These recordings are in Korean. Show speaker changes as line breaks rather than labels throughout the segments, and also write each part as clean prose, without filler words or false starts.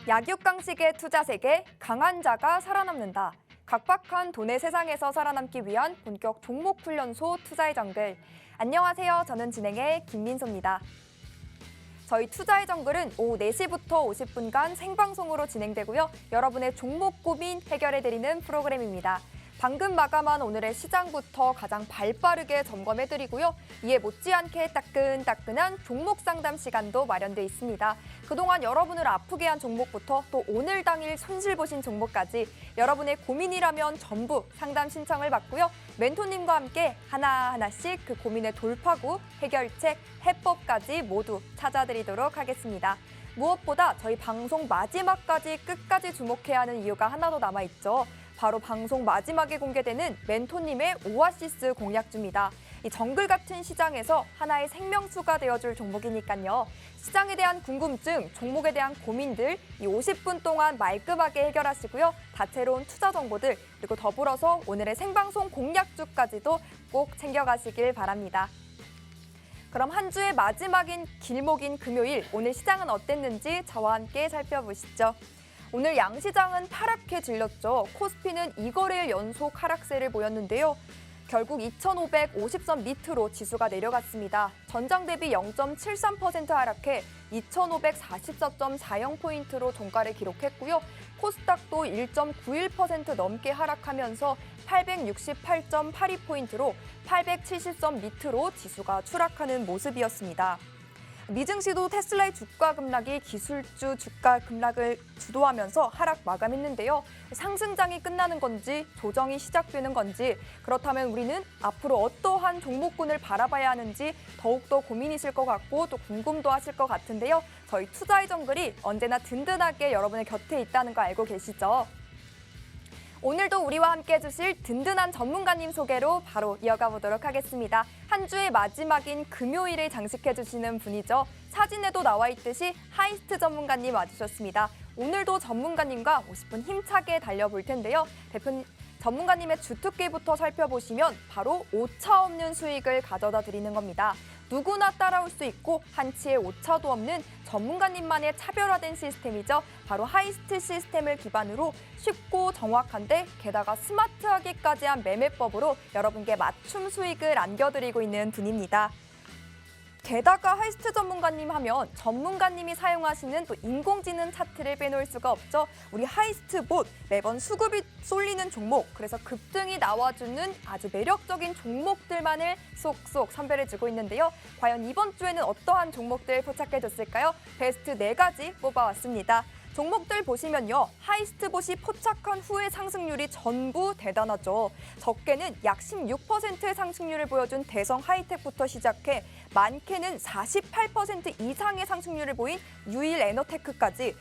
약육강식의 투자 세계, 강한 자가 살아남는다. 각박한 돈의 세상에서 살아남기 위한 본격 종목훈련소 투자의 정글. 안녕하세요. 저는 진행의 김민소입니다. 저희 투자의 정글은 오후 4시부터 50분간 생방송으로 진행되고요. 여러분의 종목 고민 해결해드리는 프로그램입니다. 방금 마감한 오늘의 시장부터 가장 발빠르게 점검해드리고요. 이에 못지않게 따끈따끈한 종목 상담 시간도 마련돼 있습니다. 그동안 여러분을 아프게 한 종목부터 또 오늘 당일 손실 보신 종목까지 여러분의 고민이라면 전부 상담 신청을 받고요. 멘토님과 함께 하나하나씩 그 고민의 돌파구, 해결책, 해법까지 모두 찾아드리도록 하겠습니다. 무엇보다 저희 방송 마지막까지 끝까지 주목해야 하는 이유가 하나 더 남아있죠. 바로 방송 마지막에 공개되는 멘토님의 오아시스 공략주입니다. 이 정글 같은 시장에서 하나의 생명수가 되어줄 종목이니까요. 시장에 대한 궁금증, 종목에 대한 고민들 이 50분 동안 말끔하게 해결하시고요. 다채로운 투자 정보들 그리고 더불어서 오늘의 생방송 공략주까지도 꼭 챙겨가시길 바랍니다. 그럼 한 주의 마지막인 길목인 금요일 오늘 시장은 어땠는지 저와 함께 살펴보시죠. 오늘 양시장은 하락해 질렸죠. 코스피는 2거래일 연속 하락세를 보였는데요. 결국 2,550선 밑으로 지수가 내려갔습니다. 전장 대비 0.73% 하락해 2,544.40포인트로 종가를 기록했고요. 코스닥도 1.91% 넘게 하락하면서 868.82포인트로 870선 밑으로 지수가 추락하는 모습이었습니다. 미증시도 테슬라의 주가 급락이 기술주 주가 급락을 주도하면서 하락 마감했는데요. 상승장이 끝나는 건지 조정이 시작되는 건지 그렇다면 우리는 앞으로 어떠한 종목군을 바라봐야 하는지 더욱더 고민이실 것 같고 또 궁금도 하실 것 같은데요. 저희 투자의 정글이 언제나 든든하게 여러분의 곁에 있다는 거 알고 계시죠? 오늘도 우리와 함께 해주실 든든한 전문가님 소개로 바로 이어가 보도록 하겠습니다. 한 주의 마지막인 금요일을 장식해주시는 분이죠. 사진에도 나와 있듯이 하이스트 전문가님 와주셨습니다. 오늘도 전문가님과 50분 힘차게 달려볼 텐데요. 대표님, 전문가님의 주특기부터 살펴보시면 바로 오차 없는 수익을 가져다 드리는 겁니다. 누구나 따라올 수 있고 한치의 오차도 없는 전문가님만의 차별화된 시스템이죠. 바로 하이스트 시스템을 기반으로 쉽고 정확한데 게다가 스마트하기까지 한 매매법으로 여러분께 맞춤 수익을 안겨드리고 있는 분입니다. 게다가 하이스트 전문가님 하면 전문가님이 사용하시는 또 인공지능 차트를 빼놓을 수가 없죠. 우리 하이스트 봇 매번 수급이 쏠리는 종목, 그래서 급등이 나와주는 아주 매력적인 종목들만을 쏙쏙 선별해주고 있는데요. 과연 이번 주에는 어떠한 종목들 포착해줬을까요? 베스트 4가지 뽑아왔습니다. 종목들 보시면요. 하이스트봇이 포착한 후의 상승률이 전부 대단하죠. 적게는 약 16%의 상승률을 보여준 대성 하이텍부터 시작해 많게는 48% 이상의 상승률을 보인 유일 에너테크까지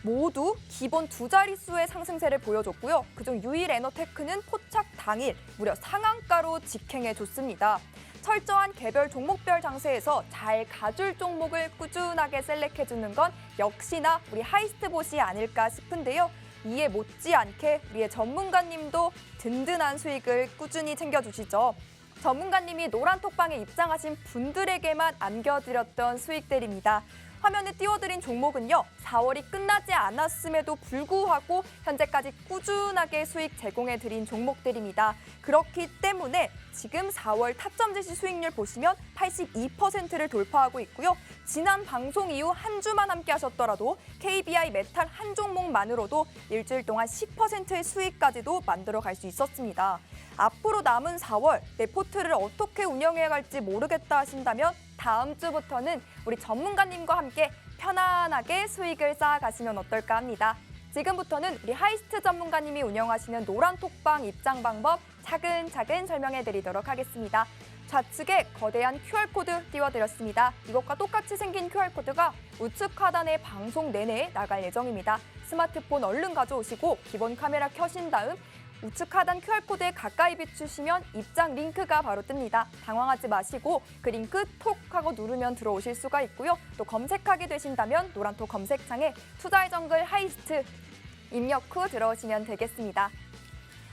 모두 기본 2자릿수의 상승세를 보여줬고요. 그중 유일 에너테크는 포착 당일 무려 상한가로 직행해줬습니다. 철저한 개별 종목별 장세에서 잘 가줄 종목을 꾸준하게 셀렉해주는 건 역시나 우리 하이스트봇이 아닐까 싶은데요. 이에 못지않게 우리의 전문가님도 든든한 수익을 꾸준히 챙겨주시죠. 전문가님이 노란 톡방에 입장하신 분들에게만 안겨드렸던 수익들입니다. 화면에 띄워드린 종목은요. 4월이 끝나지 않았음에도 불구하고 현재까지 꾸준하게 수익 제공해드린 종목들입니다. 그렇기 때문에 지금 4월 타점 제시 수익률 보시면 82%를 돌파하고 있고요. 지난 방송 이후 한 주만 함께 하셨더라도 KBI 메탈 한 종목만으로도 일주일 동안 10%의 수익까지도 만들어갈 수 있었습니다. 앞으로 남은 4월 내 포트를 어떻게 운영해야 할지 모르겠다 하신다면 다음 주부터는 우리 전문가님과 함께 편안하게 수익을 쌓아가시면 어떨까 합니다. 지금부터는 우리 하이스트 전문가님이 운영하시는 노란 톡방 입장 방법 차근차근 설명해 드리도록 하겠습니다. 좌측에 거대한 QR코드 띄워드렸습니다. 이것과 똑같이 생긴 QR코드가 우측 하단의 방송 내내 나갈 예정입니다. 스마트폰 얼른 가져오시고 기본 카메라 켜신 다음 우측 하단 QR코드에 가까이 비추시면 입장 링크가 바로 뜹니다. 당황하지 마시고 그 링크 톡 하고 누르면 들어오실 수가 있고요. 또 검색하게 되신다면 노란톡 검색창에 투자의 정글 하이스트 입력 후 들어오시면 되겠습니다.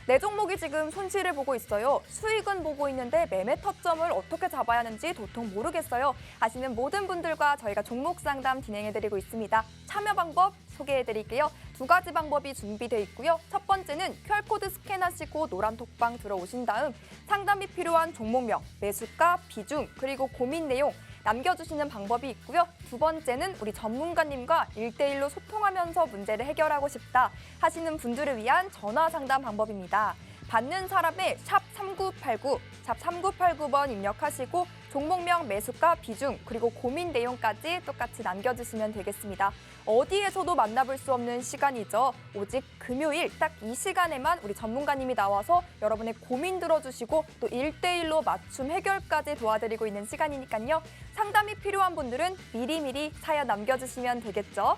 내 종목이 지금 손실을 보고 있어요. 수익은 보고 있는데 매매 타점을 어떻게 잡아야 하는지 도통 모르겠어요. 하시는 모든 분들과 저희가 종목 상담 진행해드리고 있습니다. 참여 방법 소개해드릴게요. 두 가지 방법이 준비되어 있고요. 첫 번째는 QR코드 스캔하시고 노란 톡방 들어오신 다음 상담이 필요한 종목명, 매수가, 비중, 그리고 고민 내용 남겨주시는 방법이 있고요. 두 번째는 우리 전문가님과 1대1로 소통하면서 문제를 해결하고 싶다 하시는 분들을 위한 전화 상담 방법입니다. 받는 사람의 샵 3989, 샵 3989번 입력하시고 종목명, 매수가, 비중, 그리고 고민 내용까지 똑같이 남겨주시면 되겠습니다. 어디에서도 만나볼 수 없는 시간이죠. 오직 금요일 딱 이 시간에만 우리 전문가님이 나와서 여러분의 고민 들어주시고 또 1대1로 맞춤 해결까지 도와드리고 있는 시간이니까요. 상담이 필요한 분들은 미리미리 사연 남겨주시면 되겠죠.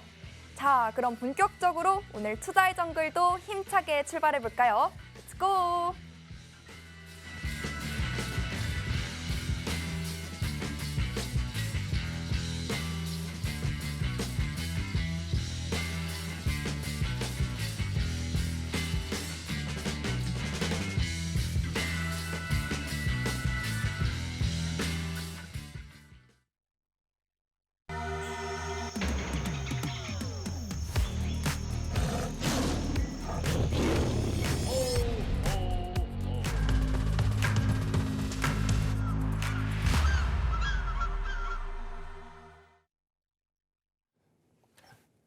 자, 그럼 본격적으로 오늘 투자의 정글도 힘차게 출발해볼까요? Let's go!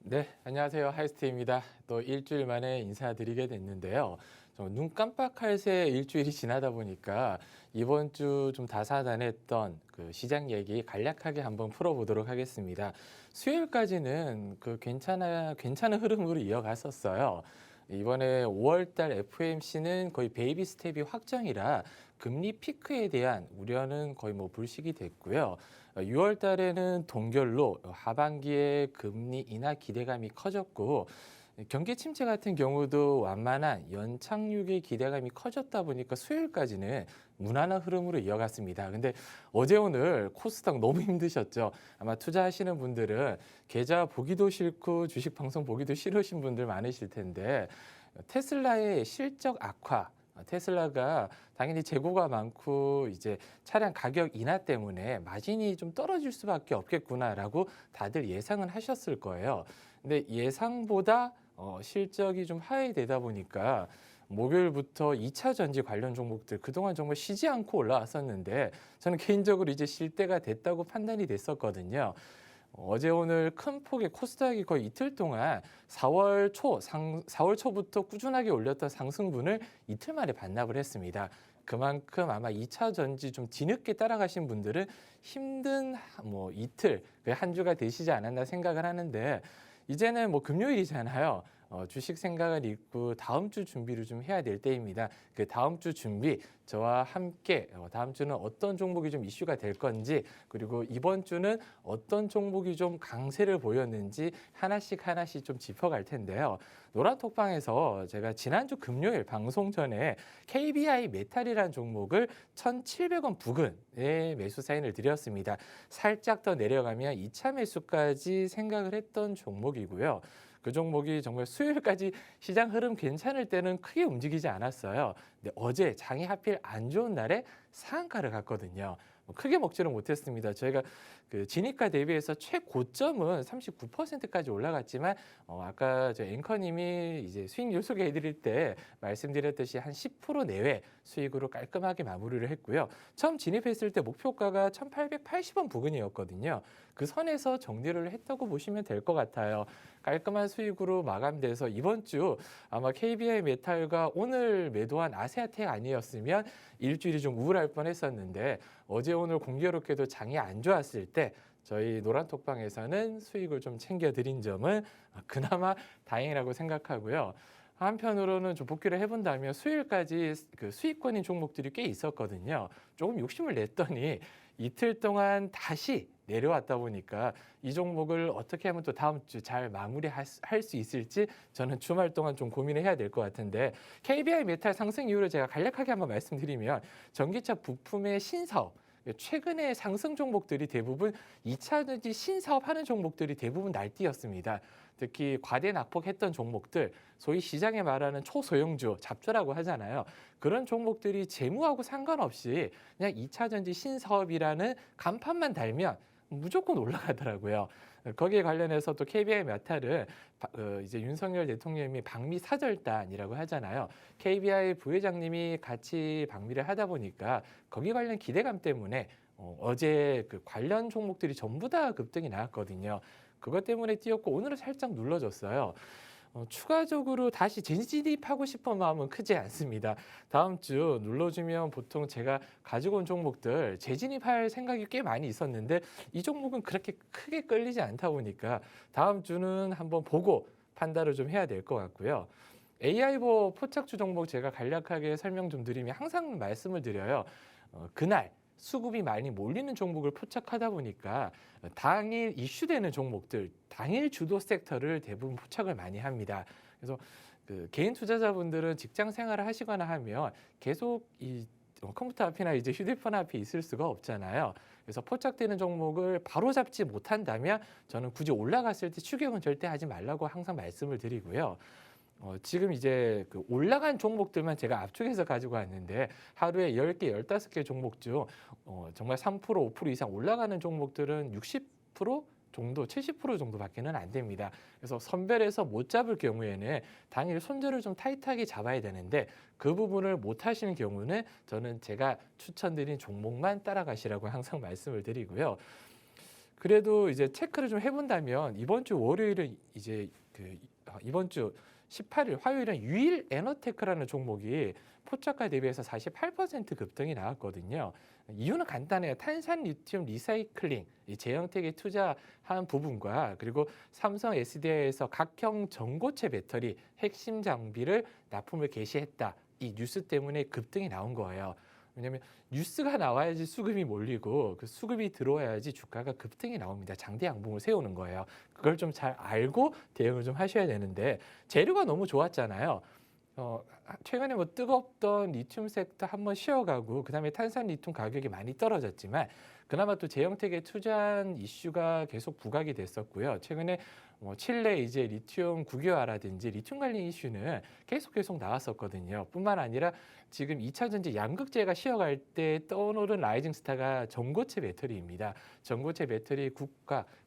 네, 안녕하세요. 하이스트입니다. 또 일주일 만에 인사드리게 됐는데요. 눈 깜빡할 새 일주일이 지나다 보니까 이번 주 좀 다사다난했던 그 시장 얘기 간략하게 한번 풀어보도록 하겠습니다. 수요일까지는 괜찮은 흐름으로 이어갔었어요. 이번에 5월달 FOMC는 거의 베이비 스텝이 확정이라 금리 피크에 대한 우려는 거의 불식이 됐고요. 6월 달에는 동결로 하반기에 금리 인하 기대감이 커졌고 경기 침체 같은 경우도 완만한 연착륙의 기대감이 커졌다 보니까 수요일까지는 무난한 흐름으로 이어갔습니다. 근데 어제 오늘 코스닥 너무 힘드셨죠? 아마 투자하시는 분들은 계좌 보기도 싫고 주식 방송 보기도 싫으신 분들 많으실 텐데 테슬라의 실적 악화, 테슬라가 당연히 재고가 많고 이제 차량 가격 인하 때문에 마진이 좀 떨어질 수밖에 없겠구나라고 다들 예상은 하셨을 거예요. 근데 예상보다 실적이 좀 하회되다 보니까 목요일부터 2차 전지 관련 종목들 그동안 정말 쉬지 않고 올라왔었는데 저는 개인적으로 이제 쉴 때가 됐다고 판단이 됐었거든요. 어제 오늘 큰 폭의 코스닥이 거의 이틀 동안 4월 초부터 꾸준하게 올렸던 상승분을 이틀 만에 반납을 했습니다. 그만큼 아마 2차 전지 좀 뒤늦게 따라가신 분들은 힘든 이틀, 한 주가 되시지 않았나 생각을 하는데 이제는 금요일이잖아요. 주식 생각을 잊고 다음 주 준비를 좀 해야 될 때입니다. 그 다음 주 준비 저와 함께 다음 주는 어떤 종목이 좀 이슈가 될 건지 그리고 이번 주는 어떤 종목이 좀 강세를 보였는지 하나씩 좀 짚어갈 텐데요. 노란톡방에서 제가 지난주 금요일 방송 전에 KBI 메탈이라는 종목을 1,700원 부근에 매수 사인을 드렸습니다. 살짝 더 내려가면 2차 매수까지 생각을 했던 종목이고요. 그 종목이 정말 수요일까지 시장 흐름 괜찮을 때는 크게 움직이지 않았어요. 근데 어제 장이 하필 안 좋은 날에 상한가를 갔거든요. 크게 먹지는 못했습니다. 저희가 그 진입가 대비해서 최고점은 39%까지 올라갔지만 아까 저 앵커님이 이제 수익률 소개해드릴 때 말씀드렸듯이 한 10% 내외 수익으로 깔끔하게 마무리를 했고요. 처음 진입했을 때 목표가가 1,880원 부근이었거든요. 그 선에서 정리를 했다고 보시면 될 것 같아요. 깔끔한 수익으로 마감돼서 이번 주 아마 KBI 메탈과 오늘 매도한 아세아텍 아니었으면 일주일이 좀 우울할 뻔했었는데 어제 오늘 공교롭게도 장이 안 좋았을 때 저희 노란톡방에서는 수익을 좀 챙겨드린 점은 그나마 다행이라고 생각하고요. 한편으로는 좀 복귀를 해본다면 수요일까지 그 수익권인 종목들이 꽤 있었거든요. 조금 욕심을 냈더니 이틀 동안 다시 내려왔다 보니까 이 종목을 어떻게 하면 또 다음 주 잘 마무리할 수 있을지 저는 주말 동안 좀 고민을 해야 될 것 같은데 KBI 메탈 상승 이유를 제가 간략하게 한번 말씀드리면 전기차 부품의 신사업 최근에 상승 종목들이 대부분 2차 전지 신사업하는 종목들이 대부분 날뛰었습니다. 특히 과대 낙폭했던 종목들, 소위 시장에 말하는 초소형주, 잡주라고 하잖아요. 그런 종목들이 재무하고 상관없이 그냥 2차 전지 신사업이라는 간판만 달면 무조건 올라가더라고요. 거기에 관련해서 또 KBI 메탈은 이제 윤석열 대통령이 방미 사절단이라고 하잖아요. KBI 부회장님이 같이 방미를 하다 보니까 거기 관련 기대감 때문에 어제 그 관련 종목들이 전부 다 급등이 나왔거든요. 그것 때문에 뛰었고 오늘은 살짝 눌러줬어요. 추가적으로 다시 재진입하고 싶은 마음은 크지 않습니다. 다음 주 눌러주면 보통 제가 가지고 온 종목들 재진입할 생각이 꽤 많이 있었는데 이 종목은 그렇게 크게 끌리지 않다 보니까 다음 주는 한번 보고 판단을 좀 해야 될 것 같고요. AI보 포착주 종목 제가 간략하게 설명 좀 드리면 항상 말씀을 드려요. 그날 수급이 많이 몰리는 종목을 포착하다 보니까 당일 이슈되는 종목들, 당일 주도 섹터를 대부분 포착을 많이 합니다. 그래서 그 개인 투자자분들은 직장 생활을 하시거나 하면 계속 이 컴퓨터 앞이나 이제 휴대폰 앞에 있을 수가 없잖아요. 그래서 포착되는 종목을 바로 잡지 못한다면 저는 굳이 올라갔을 때 추격은 절대 하지 말라고 항상 말씀을 드리고요. 지금 이제 그 올라간 종목들만 제가 압축해서 가지고 왔는데 하루에 10개, 15개 종목 중 정말 3%, 5% 이상 올라가는 종목들은 60% 정도, 70% 정도밖에는 안 됩니다. 그래서 선별해서 못 잡을 경우에는 당일 손절을 좀 타이트하게 잡아야 되는데 그 부분을 못 하시는 경우는 저는 제가 추천드린 종목만 따라가시라고 항상 말씀을 드리고요. 그래도 이제 체크를 좀 해본다면 이번 주 월요일은 이제 이번 주 18일 화요일은 유일 에너테크라는 종목이 포착가 대비해서 48% 급등이 나왔거든요. 이유는 간단해요. 탄산 리튬 리사이클링, 이 제형택에 투자한 부분과 그리고 삼성 SDI에서 각형 전고체 배터리 핵심 장비를 납품을 개시했다. 이 뉴스 때문에 급등이 나온 거예요. 왜냐하면 뉴스가 나와야지 수급이 몰리고 그 수급이 들어와야지 주가가 급등이 나옵니다. 장대 양봉을 세우는 거예요. 그걸 좀 잘 알고 대응을 좀 하셔야 되는데 재료가 너무 좋았잖아요. 최근에 뭐 뜨겁던 리튬 섹터 한번 쉬어가고 그다음에 탄산 리튬 가격이 많이 떨어졌지만 그나마 또 제형택에 투자한 이슈가 계속 부각이 됐었고요. 최근에 뭐 칠레 이제 리튬 국유화라든지 리튬 관련 이슈는 계속 나왔었거든요. 뿐만 아니라 지금 2차 전지 양극재가 쉬어갈 때 떠오르는 라이징 스타가 전고체 배터리입니다. 전고체 배터리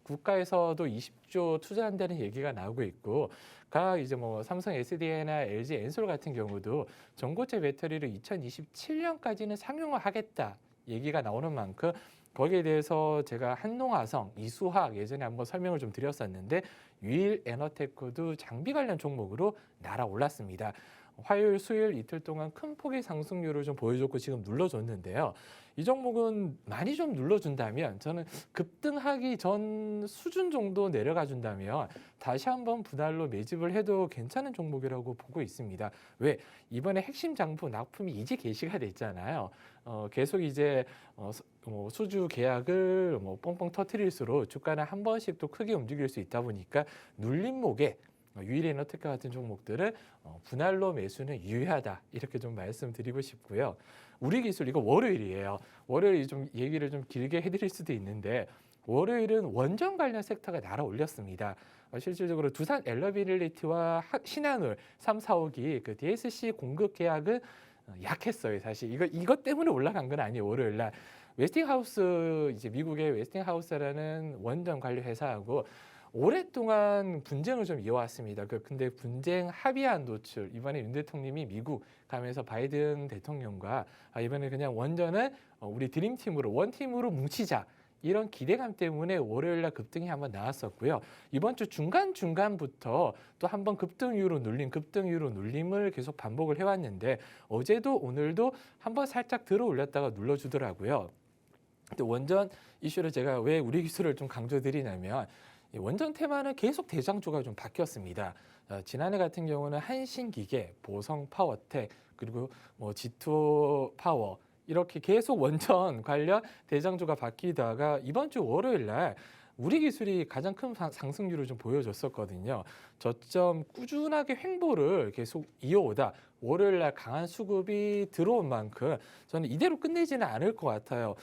국가에서도 20조 투자한다는 얘기가 나오고 있고 각 이제 뭐 삼성 SDI나 LG 엔솔 같은 경우도 전고체 배터리를 2027년까지는 상용화하겠다 얘기가 나오는 만큼 거기에 대해서 제가 한농화성, 이수화학 예전에 한번 설명을 좀 드렸었는데 유일 에너테크도 장비 관련 종목으로 날아올랐습니다. 화요일, 수요일 이틀 동안 큰 폭의 상승률을 좀 보여줬고 지금 눌러줬는데요. 이 종목은 많이 좀 눌러준다면 저는 급등하기 전 수준 정도 내려가 준다면 다시 한번 분할로 매집을 해도 괜찮은 종목이라고 보고 있습니다. 왜? 이번에 핵심 장부 납품이 이제 개시가 됐잖아요. 계속 이제 수주 계약을 뻥뻥 터트릴수록 주가는 한 번씩 또 크게 움직일 수 있다 보니까 눌림목에 유일 에너테크 같은 종목들은 분할로 매수는 유효하다 이렇게 좀 말씀드리고 싶고요. 우리 기술 이거 월요일이에요. 월요일 좀 얘기를 좀 길게 해드릴 수도 있는데 월요일은 원전 관련 섹터가 날아올렸습니다. 실질적으로 두산 엘러비릴리티와 신한울 3, 4호기 그 DSC 공급 계약은 약했어요. 사실 이것 때문에 올라간 건 아니에요. 월요일 날 웨스팅하우스 이제 미국의 웨스팅하우스라는 원전 관련 회사하고 오랫동안 분쟁을 좀 이어왔습니다. 근데 분쟁 합의안 도출 이번에 윤 대통령이 미국 가면서 바이든 대통령과 이번에 그냥 원전은 우리 드림팀으로 원팀으로 뭉치자 이런 기대감 때문에 월요일날 급등이 한번 나왔었고요. 이번 주 중간부터 또 한번 급등 이후로 눌림을 계속 반복을 해왔는데 어제도 오늘도 한번 살짝 들어 올렸다가 눌러주더라고요. 근데 원전 이슈를 제가 왜 우리 기술을 좀 강조드리냐면 원전 테마는 계속 대장주가 좀 바뀌었습니다. 지난해 같은 경우는 한신기계, 보성파워텍, 그리고 뭐 G2 파워 이렇게 계속 원전 관련 대장주가 바뀌다가 이번 주 월요일 날 우리 기술이 가장 큰 상승률을 좀 보여줬었거든요. 저점 꾸준하게 횡보를 계속 이어오다 월요일 날 강한 수급이 들어온 만큼 저는 이대로 끝내지는 않을 것 같아요.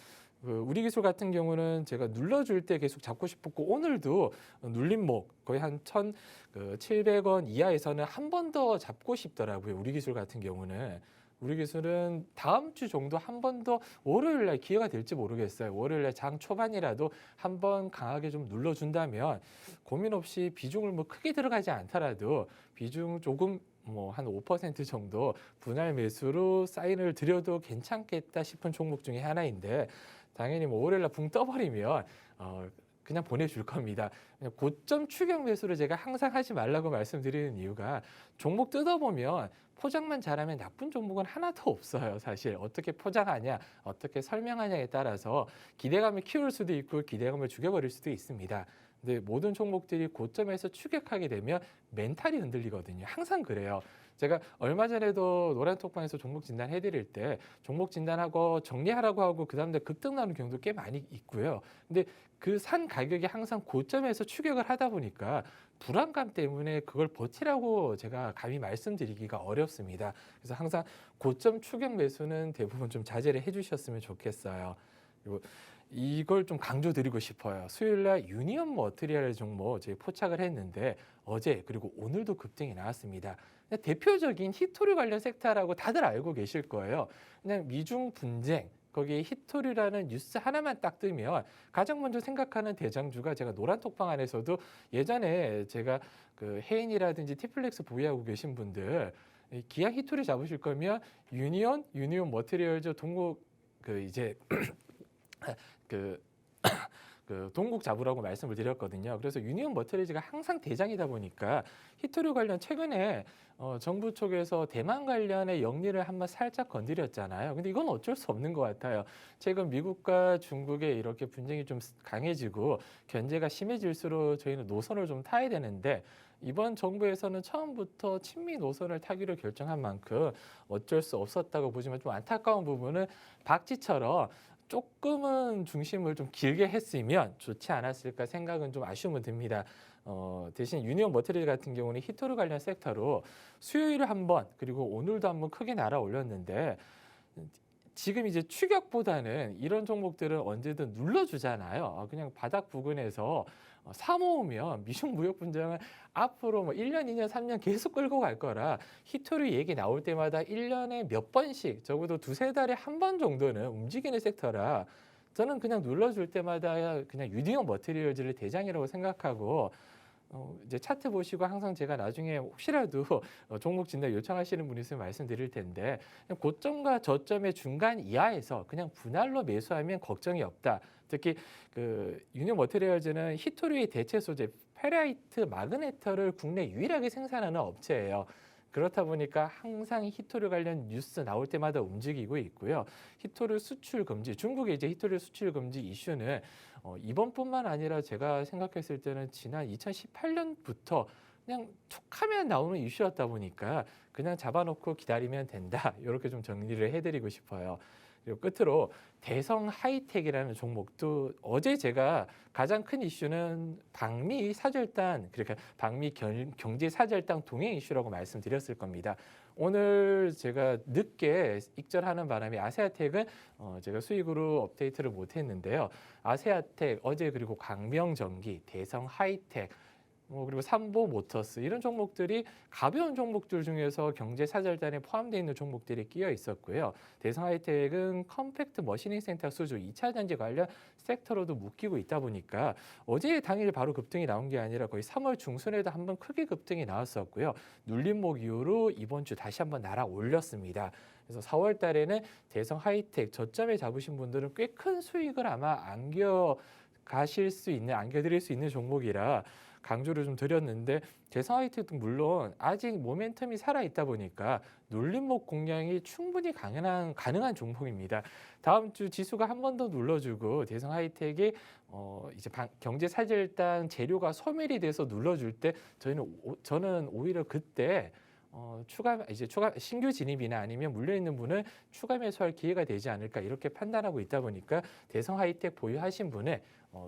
우리 기술 같은 경우는 제가 눌러줄 때 계속 잡고 싶었고 오늘도 눌림목 거의 한 1,700원 이하에서는 한 번 더 잡고 싶더라고요. 우리 기술 같은 경우는. 우리 기술은 다음 주 정도 한 번 더 월요일 날 기회가 될지 모르겠어요. 월요일 날 장 초반이라도 한 번 강하게 좀 눌러준다면 고민 없이 비중을 뭐 크게 들어가지 않더라도 비중 조금 뭐 한 5% 정도 분할 매수로 사인을 드려도 괜찮겠다 싶은 종목 중에 하나인데 당연히 뭐 월요일 날 붕 떠버리면 그냥 보내줄 겁니다. 그냥 고점 추격 매수를 제가 항상 하지 말라고 말씀드리는 이유가 종목 뜯어보면 포장만 잘하면 나쁜 종목은 하나도 없어요. 사실 어떻게 포장하냐, 어떻게 설명하냐에 따라서 기대감을 키울 수도 있고 기대감을 죽여버릴 수도 있습니다. 근데 모든 종목들이 고점에서 추격하게 되면 멘탈이 흔들리거든요. 항상 그래요. 제가 얼마 전에도 노란톡방에서 종목 진단해드릴 때 종목 진단하고 정리하라고 하고 그 다음날 급등 나오는 경우도 꽤 많이 있고요. 근데 그 산 가격이 항상 고점에서 추격을 하다 보니까 불안감 때문에 그걸 버티라고 제가 감히 말씀드리기가 어렵습니다. 그래서 항상 고점 추격 매수는 대부분 좀 자제를 해주셨으면 좋겠어요. 그리고 이걸 좀 강조드리고 싶어요. 수요일날 유니온 머티리얼 종목 제가 포착을 했는데 어제 그리고 오늘도 급등이 나왔습니다. 대표적인 히토류 관련 섹터라고 다들 알고 계실 거예요. 그냥 미중 분쟁 거기에 히토류라는 뉴스 하나만 딱 뜨면 가장 먼저 생각하는 대장주가 제가 노란톡방 안에서도 예전에 제가 그 해인이라든지 티플렉스 보유하고 계신 분들 기아 히토류 잡으실 거면 유니온 머티리얼즈 동국 그 이제 그 동국 잡으라고 말씀을 드렸거든요. 그래서 유니온 머티리얼즈가 항상 대장이다 보니까 히토류 관련 최근에 정부 쪽에서 대만 관련의 영리를 한번 살짝 건드렸잖아요. 근데 이건 어쩔 수 없는 것 같아요. 최근 미국과 중국의 이렇게 분쟁이 좀 강해지고 견제가 심해질수록 저희는 노선을 좀 타야 되는데 이번 정부에서는 처음부터 친미 노선을 타기로 결정한 만큼 어쩔 수 없었다고 보지만 좀 안타까운 부분은 박쥐처럼 조금은 중심을 좀 길게 했으면 좋지 않았을까 생각은 좀 아쉬움은 듭니다. 대신 유니온 머티리얼 같은 경우는 히토류 관련 섹터로 수요일에 한번 그리고 오늘도 한번 크게 날아올렸는데 지금 이제 추격보다는 이런 종목들은 언제든 눌러주잖아요. 그냥 바닥 부근에서 사모으면 미중 무역 분쟁은 앞으로 뭐 1년, 2년, 3년 계속 끌고 갈 거라 히토류 얘기 나올 때마다 1년에 몇 번씩 적어도 두세 달에 한 번 정도는 움직이는 섹터라 저는 그냥 눌러줄 때마다 그냥 유니온 머티리얼즈를 대장이라고 생각하고 이제 차트 보시고 항상 제가 나중에 혹시라도 종목 진단 요청하시는 분 있으면 말씀드릴 텐데 고점과 저점의 중간 이하에서 그냥 분할로 매수하면 걱정이 없다. 특히 그 유니온 머티리얼즈는 히토류의 대체 소재 페라이트 마그네터를 국내 유일하게 생산하는 업체예요. 그렇다 보니까 항상 히토류 관련 뉴스 나올 때마다 움직이고 있고요. 히토류 수출 금지, 중국의 이제 히토류 수출 금지 이슈는 이번뿐만 아니라 제가 생각했을 때는 지난 2018년부터 그냥 툭하면 나오는 이슈였다 보니까 그냥 잡아놓고 기다리면 된다. 이렇게 좀 정리를 해드리고 싶어요. 그리고 끝으로 대성 하이텍이라는 종목도 어제 제가 가장 큰 이슈는 방미 사절단 그러니까 방미 경제 사절단 동행 이슈라고 말씀드렸을 겁니다. 오늘 제가 늦게 익절하는 바람에 아세아텍은 제가 수익으로 업데이트를 못했는데요. 아세아텍 어제 그리고 광명전기, 대성 하이텍 그리고 삼보 모터스 이런 종목들이 가벼운 종목들 중에서 경제 사절단에 포함되어 있는 종목들이 끼어 있었고요. 대성 하이텍은 컴팩트 머시닝 센터 수주 2차 전지 관련 섹터로도 묶이고 있다 보니까 어제 당일 바로 급등이 나온 게 아니라 거의 3월 중순에도 한번 크게 급등이 나왔었고요. 눌림목 이후로 이번 주 다시 한번 날아올렸습니다. 그래서 4월 달에는 대성 하이텍 저점에 잡으신 분들은 꽤 큰 수익을 아마 안겨드릴 수 있는 종목이라 강조를 좀 드렸는데 대성 하이텍도 물론 아직 모멘텀이 살아있다 보니까 눌림목 공략이 충분히 가능한 종목입니다. 다음 주 지수가 한 번 더 눌러주고 대성 하이텍이 이제 경제 사절단 재료가 소멸이 돼서 눌러줄 때 저는 오히려 그때 추가 신규 진입이나 아니면 물려 있는 분은 추가 매수할 기회가 되지 않을까 이렇게 판단하고 있다 보니까 대성 하이텍 보유하신 분은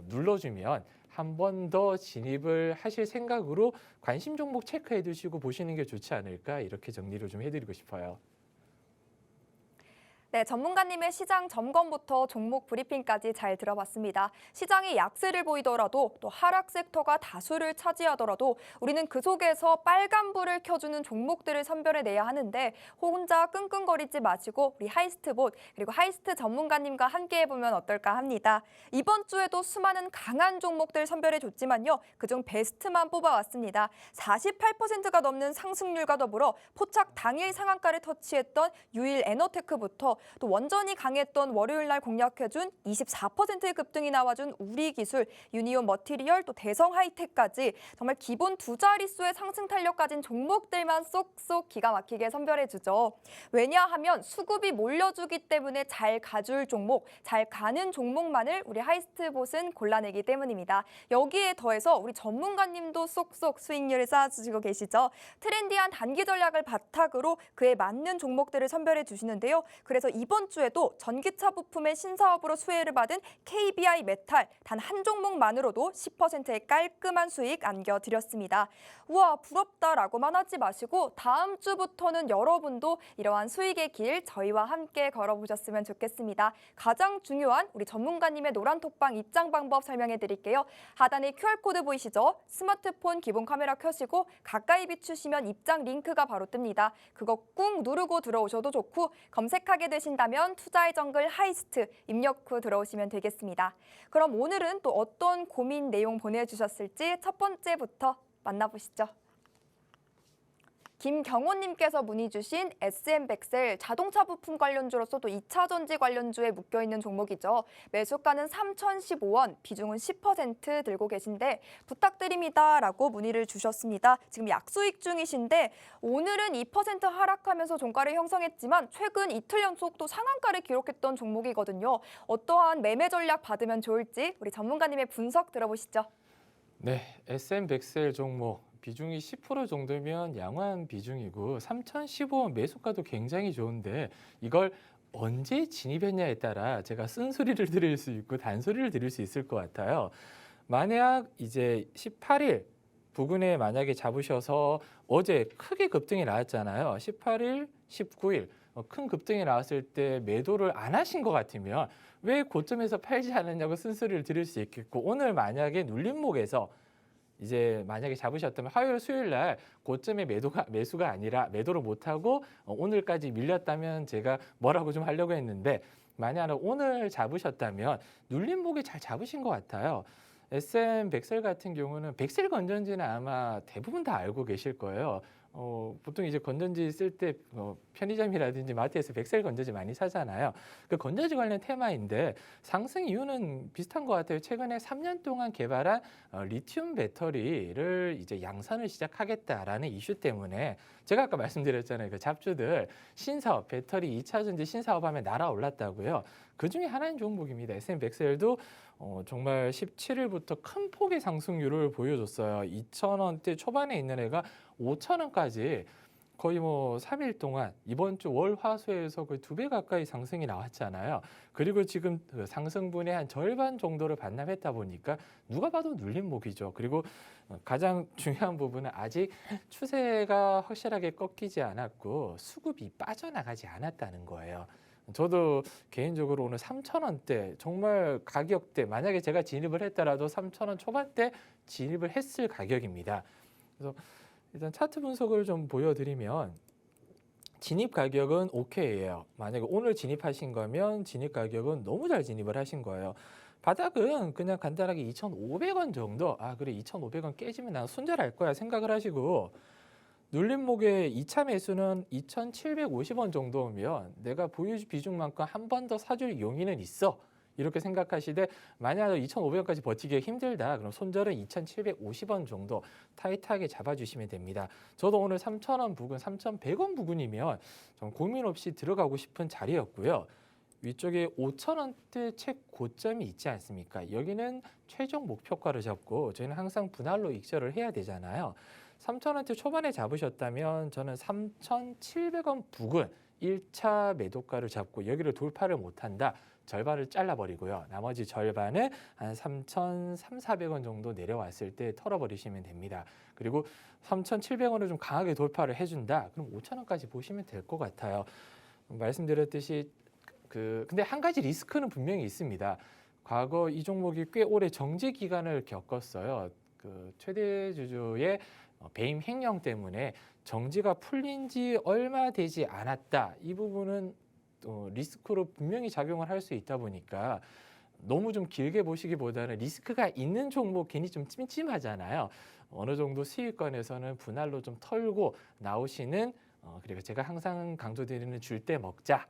눌러주면 한 번 더 진입을 하실 생각으로 관심 종목 체크해 두시고 보시는 게 좋지 않을까 이렇게 정리를 좀 해드리고 싶어요.
네, 전문가님의 시장 점검부터 종목 브리핑까지 잘 들어봤습니다. 시장이 약세를 보이더라도 또 하락 섹터가 다수를 차지하더라도 우리는 그 속에서 빨간불을 켜주는 종목들을 선별해내야 하는데 혼자 끙끙거리지 마시고 우리 하이스트봇 그리고 하이스트 전문가님과 함께 해보면 어떨까 합니다. 이번 주에도 수많은 강한 종목들 선별해줬지만요. 그중 베스트만 뽑아왔습니다. 48%가 넘는 상승률과 더불어 포착 당일 상한가를 터치했던 유일 에너테크부터 또 원전이 강했던 월요일 날 공략해준 24%의 급등이 나와준 우리기술, 유니온 머티리얼, 또 대성 하이텍까지 정말 기본 두 자릿수의 상승 탄력 가진 종목들만 쏙쏙 기가 막히게 선별해주죠. 왜냐하면 수급이 몰려주기 때문에 잘 가줄 종목, 잘 가는 종목만을 우리 하이스트봇은 골라내기 때문입니다. 여기에 더해서 우리 전문가님도 쏙쏙 수익률을 쌓아주시고 계시죠. 트렌디한 단기 전략을 바탕으로 그에 맞는 종목들을 선별해 주시는데요. 그래서 이번 주에도 전기차 부품의 신사업으로 수혜를 받은 KBI 메탈 단 한 종목만으로도 10%의 깔끔한 수익 안겨드렸습니다. 우와 부럽다라고만 하지 마시고 다음 주부터는 여러분도 이러한 수익의 길 저희와 함께 걸어보셨으면 좋겠습니다. 가장 중요한 우리 전문가님의 노란톡방 입장 방법 설명해 드릴게요. 하단에 QR코드 보이시죠? 스마트폰 기본 카메라 켜시고 가까이 비추시면 입장 링크가 바로 뜹니다. 그거 꾹 누르고 들어오셔도 좋고 검색하게 되신다면 투자의 정글 하이스트 입력 후 들어오시면 되겠습니다. 그럼 오늘은 또 어떤 고민 내용 보내주셨을지 첫 번째부터 만나보시죠. 김경호님께서 문의 주신 SM백셀 자동차 부품 관련주로서 또 2차 전지 관련주에 묶여있는 종목이죠. 매수가는 3,015원, 비중은 10% 들고 계신데 부탁드립니다 라고 문의를 주셨습니다. 지금 약수익 중이신데 오늘은 2% 하락하면서 종가를 형성했지만 최근 이틀 연속 또 상한가를 기록했던 종목이거든요. 어떠한 매매 전략 받으면 좋을지 우리 전문가님의 분석 들어보시죠.
네, SM백셀 종목. 비중이 10% 정도면 양호한 비중이고 3,015원 매수가도 굉장히 좋은데 이걸 언제 진입했냐에 따라 제가 쓴소리를 드릴 수 있고 단소리를 드릴 수 있을 것 같아요. 만약 이제 18일 부근에 만약에 잡으셔서 어제 크게 급등이 나왔잖아요. 18일, 19일 큰 급등이 나왔을 때 매도를 안 하신 것 같으면 왜 고점에서 팔지 않았냐고 쓴소리를 드릴 수 있겠고 오늘 만약에 눌림목에서 이제 만약에 잡으셨다면 화요일, 수요일 날 고점에 매수가 아니라 매도를 못하고 오늘까지 밀렸다면 제가 뭐라고 좀 하려고 했는데 만약 오늘 잡으셨다면 눌림목에 잘 잡으신 것 같아요. SM백셀 같은 경우는 백셀 건전지는 아마 대부분 다 알고 계실 거예요. 보통 이제 건전지 쓸 때 편의점이라든지 마트에서 백셀 건전지 많이 사잖아요. 그 건전지 관련 테마인데 상승 이유는 비슷한 것 같아요. 최근에 3년 동안 개발한 리튬 배터리를 이제 양산을 시작하겠다라는 이슈 때문에 제가 아까 말씀드렸잖아요. 그 잡주들 신사업, 배터리 2차 전지 신사업 하면 날아올랐다고요. 그 중에 하나인 종목입니다. SM백셀도 정말 17일부터 큰 폭의 상승률을 보여줬어요. 2,000원대 초반에 있는 애가 5,000원까지 거의 뭐 3일 동안 이번 주 월, 화, 수에서 거의 2배 가까이 상승이 나왔잖아요. 그리고 지금 그 상승분의 한 절반 정도를 반납했다 보니까 누가 봐도 눌림목이죠. 그리고 가장 중요한 부분은 아직 추세가 확실하게 꺾이지 않았고 수급이 빠져나가지 않았다는 거예요. 저도 개인적으로 오늘 3,000원대 정말 가격대 만약에 제가 진입을 했더라도 3,000원 초반대 진입을 했을 가격입니다. 그래서 일단 차트 분석을 좀 보여드리면 진입 가격은 오케이예요. 만약에 오늘 진입하신 거면 진입 가격은 너무 잘 진입을 하신 거예요. 바닥은 그냥 간단하게 2,500원 정도 그래 2,500원 깨지면 난 손절할 거야 생각을 하시고 눌림목의 2차 매수는 2,750원 정도면 내가 보유 비중만큼 한 번 더 사줄 용의는 있어. 이렇게 생각하시되 만약 2,500원까지 버티기 힘들다. 그럼 손절은 2,750원 정도 타이트하게 잡아주시면 됩니다. 저도 오늘 3,000원 부근, 3,100원 부근이면 좀 고민 없이 들어가고 싶은 자리였고요. 위쪽에 5,000원대 최고점이 있지 않습니까? 여기는 최종 목표가를 잡고 저희는 항상 분할로 익절을 해야 되잖아요. 3,000원대 초반에 잡으셨다면 저는 3,700원 부근 1차 매도가를 잡고 여기를 돌파를 못한다. 절반을 잘라버리고요. 나머지 절반은 한 3,300~400원 정도 내려왔을 때 털어버리시면 됩니다. 그리고 3,700원을 좀 강하게 돌파를 해준다. 그럼 5,000원까지 보시면 될 것 같아요. 말씀드렸듯이 근데 한 가지 리스크는 분명히 있습니다. 과거 이 종목이 꽤 오래 정지 기간을 겪었어요. 최대 주주의 배임 횡령 때문에 정지가 풀린 지 얼마 되지 않았다. 이 부분은 리스크로 분명히 작용을 할 수 있다 보니까 너무 좀 길게 보시기보다는 리스크가 있는 종목 괜히 좀 찜찜하잖아요. 어느 정도 수익권에서는 분할로 좀 털고 나오시는 그리고 제가 항상 강조드리는 줄 때 먹자.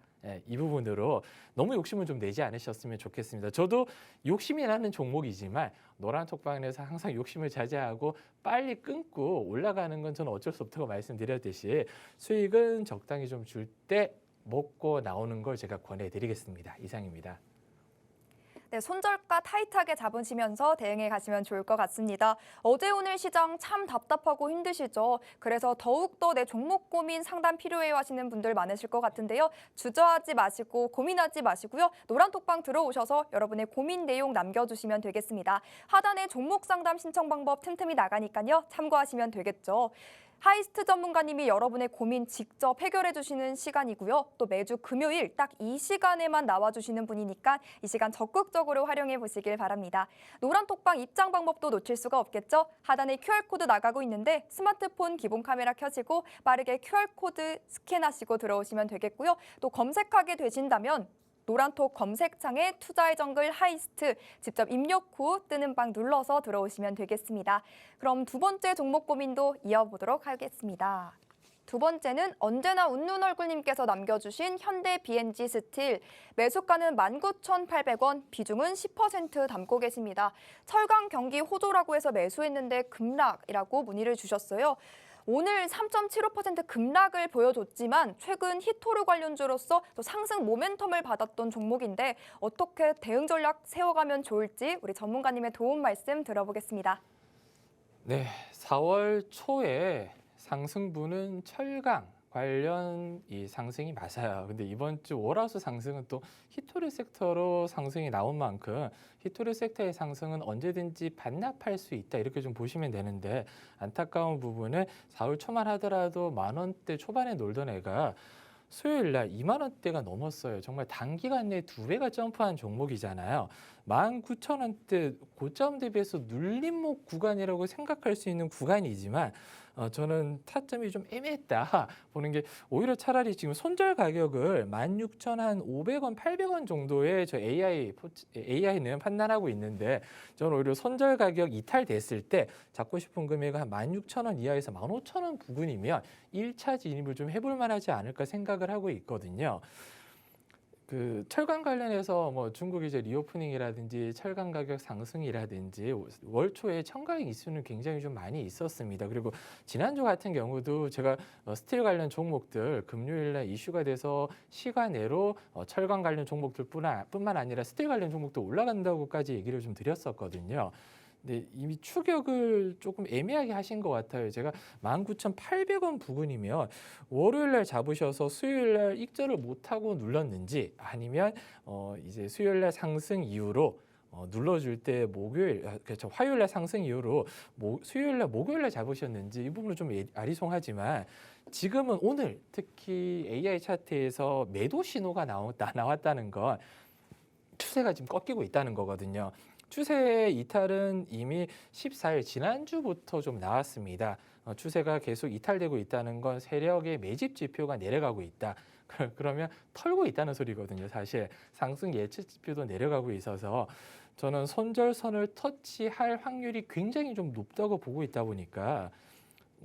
이 부분으로 너무 욕심은 좀 내지 않으셨으면 좋겠습니다. 저도 욕심이 나는 종목이지만 노란톡방에서 항상 욕심을 자제하고 빨리 끊고 올라가는 건 저는 어쩔 수 없다고 말씀드렸듯이 수익은 적당히 좀 줄 때 먹고 나오는 걸 제가 권해드리겠습니다. 이상입니다.
네, 손절가 타이트하게 잡으시면서 대응해 가시면 좋을 것 같습니다. 어제 오늘 시장 참 답답하고 힘드시죠? 그래서 더욱더 내 종목 고민 상담 필요해요 하시는 분들 많으실 것 같은데요. 주저하지 마시고 고민하지 마시고요. 노란톡방 들어오셔서 여러분의 고민 내용 남겨주시면 되겠습니다. 하단에 종목 상담 신청 방법 틈틈이 나가니까요. 참고하시면 되겠죠. 하이스트 전문가님이 여러분의 고민 직접 해결해 주시는 시간이고요. 또 매주 금요일 딱 이 시간에만 나와주시는 분이니까 이 시간 적극적으로 활용해 보시길 바랍니다. 노란톡방 입장 방법도 놓칠 수가 없겠죠? 하단에 QR코드 나가고 있는데 스마트폰 기본 카메라 켜시고 빠르게 QR코드 스캔하시고 들어오시면 되겠고요. 또 검색하게 되신다면 노란톡 검색창에 투자의 정글 하이스트 직접 입력 후 뜨는 방 눌러서 들어오시면 되겠습니다. 그럼 두 번째 종목 고민도 이어보도록 하겠습니다. 두 번째는 언제나 웃는 얼굴님께서 남겨주신 현대 BNG 스틸. 매수가는 19,800원, 비중은 10% 담고 계십니다. 철강 경기 호조라고 해서 매수했는데 급락이라고 문의를 주셨어요. 오늘 3.75% 급락을 보여줬지만 최근 히토류 관련주로서 또 상승 모멘텀을 받았던 종목인데 어떻게 대응 전략 세워가면 좋을지 우리 전문가님의 도움 말씀 들어보겠습니다.
네, 4월 초에 상승분은 철강 관련 이 상승이 맞아요. 근데 이번 주 월화수 상승은 또 히토리 섹터로 상승이 나온 만큼 히토리 섹터의 상승은 언제든지 반납할 수 있다 이렇게 좀 보시면 되는데 안타까운 부분은 4월 초만 하더라도 10,000원대 초반에 놀던 애가 수요일 날 2만 원대가 넘었어요. 정말 단기간 내에 2배가 점프한 종목이잖아요. 19,000원대 고점 대비해서 눌림목 구간이라고 생각할 수 있는 구간이지만 저는 타점이 좀 애매했다 보는 게 오히려 차라리 지금 손절 가격을 16,500원, 800원 정도의 저 AI는 판단하고 있는데 저는 오히려 손절 가격 이탈됐을 때 잡고 싶은 금액은 한 16,000원 이하에서 15,000원 부근이면 1차 진입을 좀 해볼 만하지 않을까 생각을 하고 있거든요. 철강 관련해서 뭐 중국 이제 리오프닝이라든지 철강 가격 상승이라든지 월 초에 청강 이슈는 굉장히 좀 많이 있었습니다. 그리고 지난주 같은 경우도 제가 스틸 관련 종목들 금요일날 이슈가 돼서 시간외로 철강 관련 종목들뿐만 아니라 스틸 관련 종목도 올라간다고까지 얘기를 좀 드렸었거든요. 근데 이미 추격을 조금 애매하게 하신 것 같아요. 제가 19,800원 부근이면 월요일날 잡으셔서 수요일날 익절을 못하고 눌렀는지 아니면 이제 수요일날 상승 이후로 눌러줄 때 그렇죠. 화요일날 상승 이후로 수요일날 목요일날 잡으셨는지 이 부분은 좀 아리송하지만 지금은 오늘 특히 AI 차트에서 매도 신호가 나왔다는 건 추세가 지금 꺾이고 있다는 거거든요. 추세의 이탈은 이미 14일 지난주부터 좀 나왔습니다. 추세가 계속 이탈되고 있다는 건 세력의 매집 지표가 내려가고 있다. 그러면 털고 있다는 소리거든요. 사실 상승 예측 지표도 내려가고 있어서 저는 손절선을 터치할 확률이 굉장히 좀 높다고 보고 있다 보니까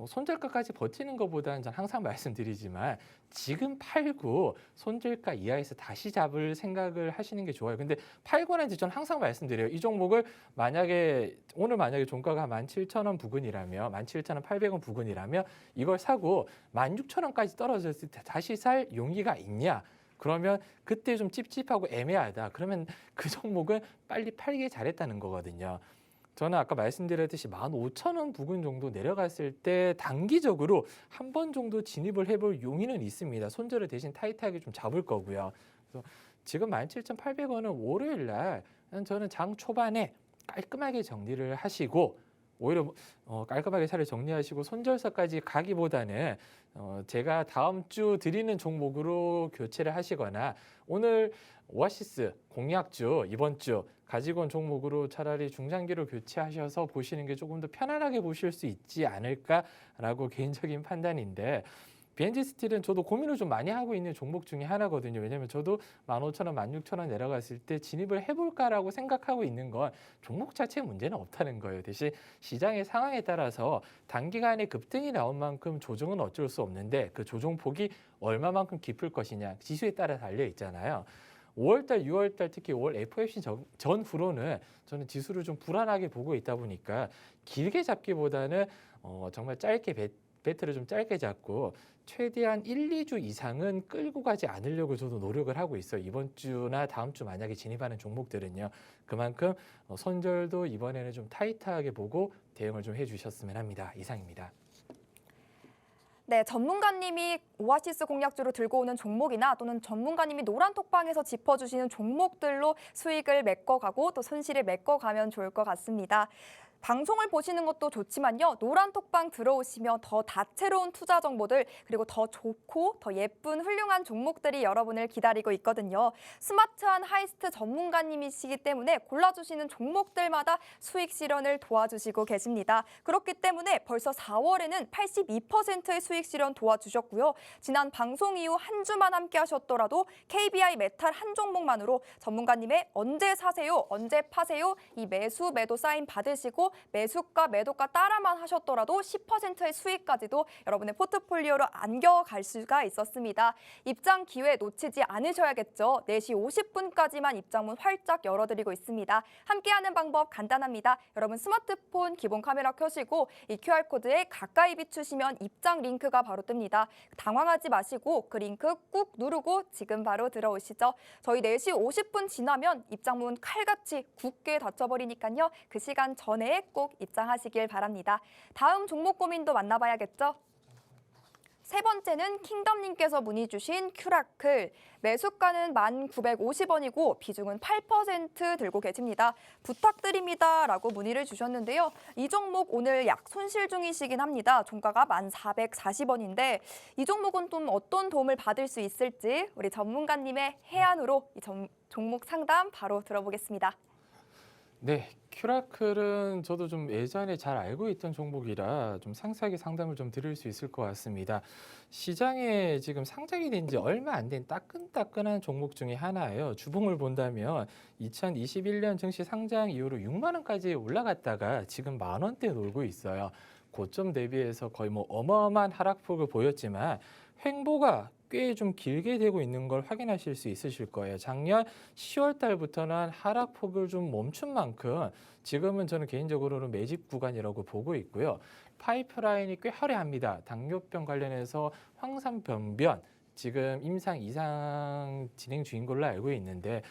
손절가까지 버티는 것보다는 전 항상 말씀드리지만 지금 팔고 손절가 이하에서 다시 잡을 생각을 하시는 게 좋아요. 근데 팔고 난 뒤 전 항상 말씀드려요. 이 종목을 오늘 만약에 종가가 17,000원 부근이라며 17,800원 부근이라며 이걸 사고 16,000원까지 떨어졌을 때 다시 살 용기가 있냐? 그러면 그때 좀 찝찝하고 애매하다. 그러면 그 종목은 빨리 팔길 잘했다는 거거든요. 저는 아까 말씀드렸듯이 15,000원 부근 정도 내려갔을 때 단기적으로 한 번 정도 진입을 해볼 용의는 있습니다. 손절을 대신 타이트하게 좀 잡을 거고요. 그래서 지금 17,800원은 월요일 날 저는 장 초반에 깔끔하게 정리를 하시고 오히려 깔끔하게 차를 정리하시고 손절서까지 가기보다는 제가 다음 주 드리는 종목으로 교체를 하시거나 오늘 오아시스 공약주 이번 주 가지고 온 종목으로 차라리 중장기로 교체하셔서 보시는 게 조금 더 편안하게 보실 수 있지 않을까라고 개인적인 판단인데 BNG 스틸은 저도 고민을 좀 많이 하고 있는 종목 중에 하나거든요. 왜냐하면 저도 15,000원, 16,000원 내려갔을 때 진입을 해볼까라고 생각하고 있는 건 종목 자체에 문제는 없다는 거예요. 대신 시장의 상황에 따라서 단기간에 급등이 나온 만큼 조정은 어쩔 수 없는데 그 조정폭이 얼마만큼 깊을 것이냐 지수에 따라 달려 있잖아요. 5월달, 6월달 특히 5월 FOMC 전후로는 저는 지수를 좀 불안하게 보고 있다 보니까 길게 잡기보다는 정말 짧게 배트를 좀 짧게 잡고 최대한 1, 2주 이상은 끌고 가지 않으려고 저도 노력을 하고 있어요. 이번 주나 다음 주 만약에 진입하는 종목들은요. 그만큼 손절도 이번에는 좀 타이트하게 보고 대응을 좀 해주셨으면 합니다. 이상입니다.
네, 전문가님이 오아시스 공략주로 들고 오는 종목이나 또는 전문가님이 노란톡방에서 짚어주시는 종목들로 수익을 메꿔가고 또 손실을 메꿔가면 좋을 것 같습니다. 방송을 보시는 것도 좋지만요. 노란톡방 들어오시면 더 다채로운 투자 정보들 그리고 더 좋고 더 예쁜 훌륭한 종목들이 여러분을 기다리고 있거든요. 스마트한 하이스트 전문가님이시기 때문에 골라주시는 종목들마다 수익 실현을 도와주시고 계십니다. 그렇기 때문에 벌써 4월에는 82%의 수익 실현 도와주셨고요. 지난 방송 이후 한 주만 함께 하셨더라도 KBI 메탈 한 종목만으로 전문가님의 언제 사세요, 언제 파세요 이 매수 매도 사인 받으시고 매수가 매도가 따라만 하셨더라도 10%의 수익까지도 여러분의 포트폴리오로 안겨갈 수가 있었습니다. 입장 기회 놓치지 않으셔야겠죠. 4시 50분까지만 입장문 활짝 열어드리고 있습니다. 함께하는 방법 간단합니다. 여러분 스마트폰 기본 카메라 켜시고 이 QR코드에 가까이 비추시면 입장 링크가 바로 뜹니다. 당황하지 마시고 그 링크 꾹 누르고 지금 바로 들어오시죠. 저희 4시 50분 지나면 입장문 칼같이 굳게 닫혀버리니까요. 그 시간 전에 꼭 입장하시길 바랍니다. 다음 종목 고민도 만나봐야겠죠? 세 번째는 킹덤님께서 문의 주신 큐라클. 매수가는 1,950원이고 비중은 8% 들고 계십니다. 부탁드립니다 라고 문의를 주셨는데요. 이 종목 오늘 약 손실 중이시긴 합니다. 종가가 1,440원인데 이 종목은 좀 어떤 도움을 받을 수 있을지 우리 전문가님의 해안으로 이 종목 상담 바로 들어보겠습니다.
네, 큐라클은 저도 좀 예전에 잘 알고 있던 종목이라 좀 상세하게 상담을 좀 드릴 수 있을 것 같습니다. 시장에 지금 상장이 된 지 얼마 안 된 따끈따끈한 종목 중에 하나예요. 주봉을 본다면 2021년 증시 상장 이후로 6만 원까지 올라갔다가 지금 10,000원대 놀고 있어요. 고점 대비해서 거의 뭐 어마어마한 하락폭을 보였지만 횡보가 꽤 좀 길게 되고 있는 걸 확인하실 수 있으실 거예요. 작년 10월 달부터는 하락폭을 좀 멈춘 만큼 지금은 저는 개인적으로는 매집 구간이라고 보고 있고요. 파이프라인이 꽤 화려합니다. 당뇨병 관련해서 황산변변 지금 임상 이상 진행 중인 걸로 알고 있는데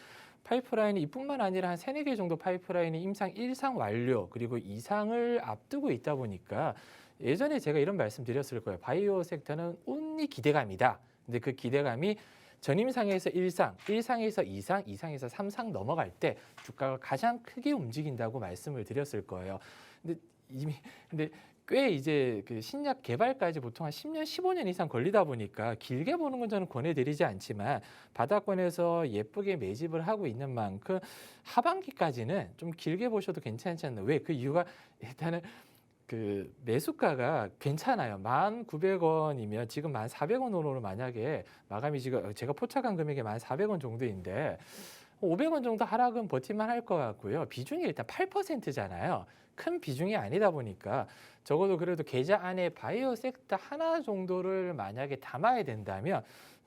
파이프라인이 이뿐만 아니라 한 3-4개 정도 파이프라인이 임상 1상 완료 그리고 2상을 앞두고 있다 보니까 예전에 제가 이런 말씀 드렸을 거예요. 바이오 섹터는 온리 기대감이다. 근데 그 기대감이 전임상에서 1상, 1상에서 2상, 2상에서 3상 넘어갈 때 주가가 가장 크게 움직인다고 말씀을 드렸을 거예요. 근데 꽤 이제 그 신약 개발까지 보통 한 10년, 15년 이상 걸리다 보니까 길게 보는 건 저는 권해드리지 않지만 바닥권에서 예쁘게 매집을 하고 있는 만큼 하반기까지는 좀 길게 보셔도 괜찮지 않나. 왜? 그 이유가 일단은 그 매수가가 괜찮아요. 1,900원이면 지금 1,400원으로 만약에 마감이 지금 제가 포착한 금액이 1,400원 정도인데 500원 정도 하락은 버틸만 할 것 같고요. 비중이 일단 8%잖아요. 큰 비중이 아니다 보니까 적어도 그래도 계좌 안에 바이오 섹터 하나 정도를 만약에 담아야 된다면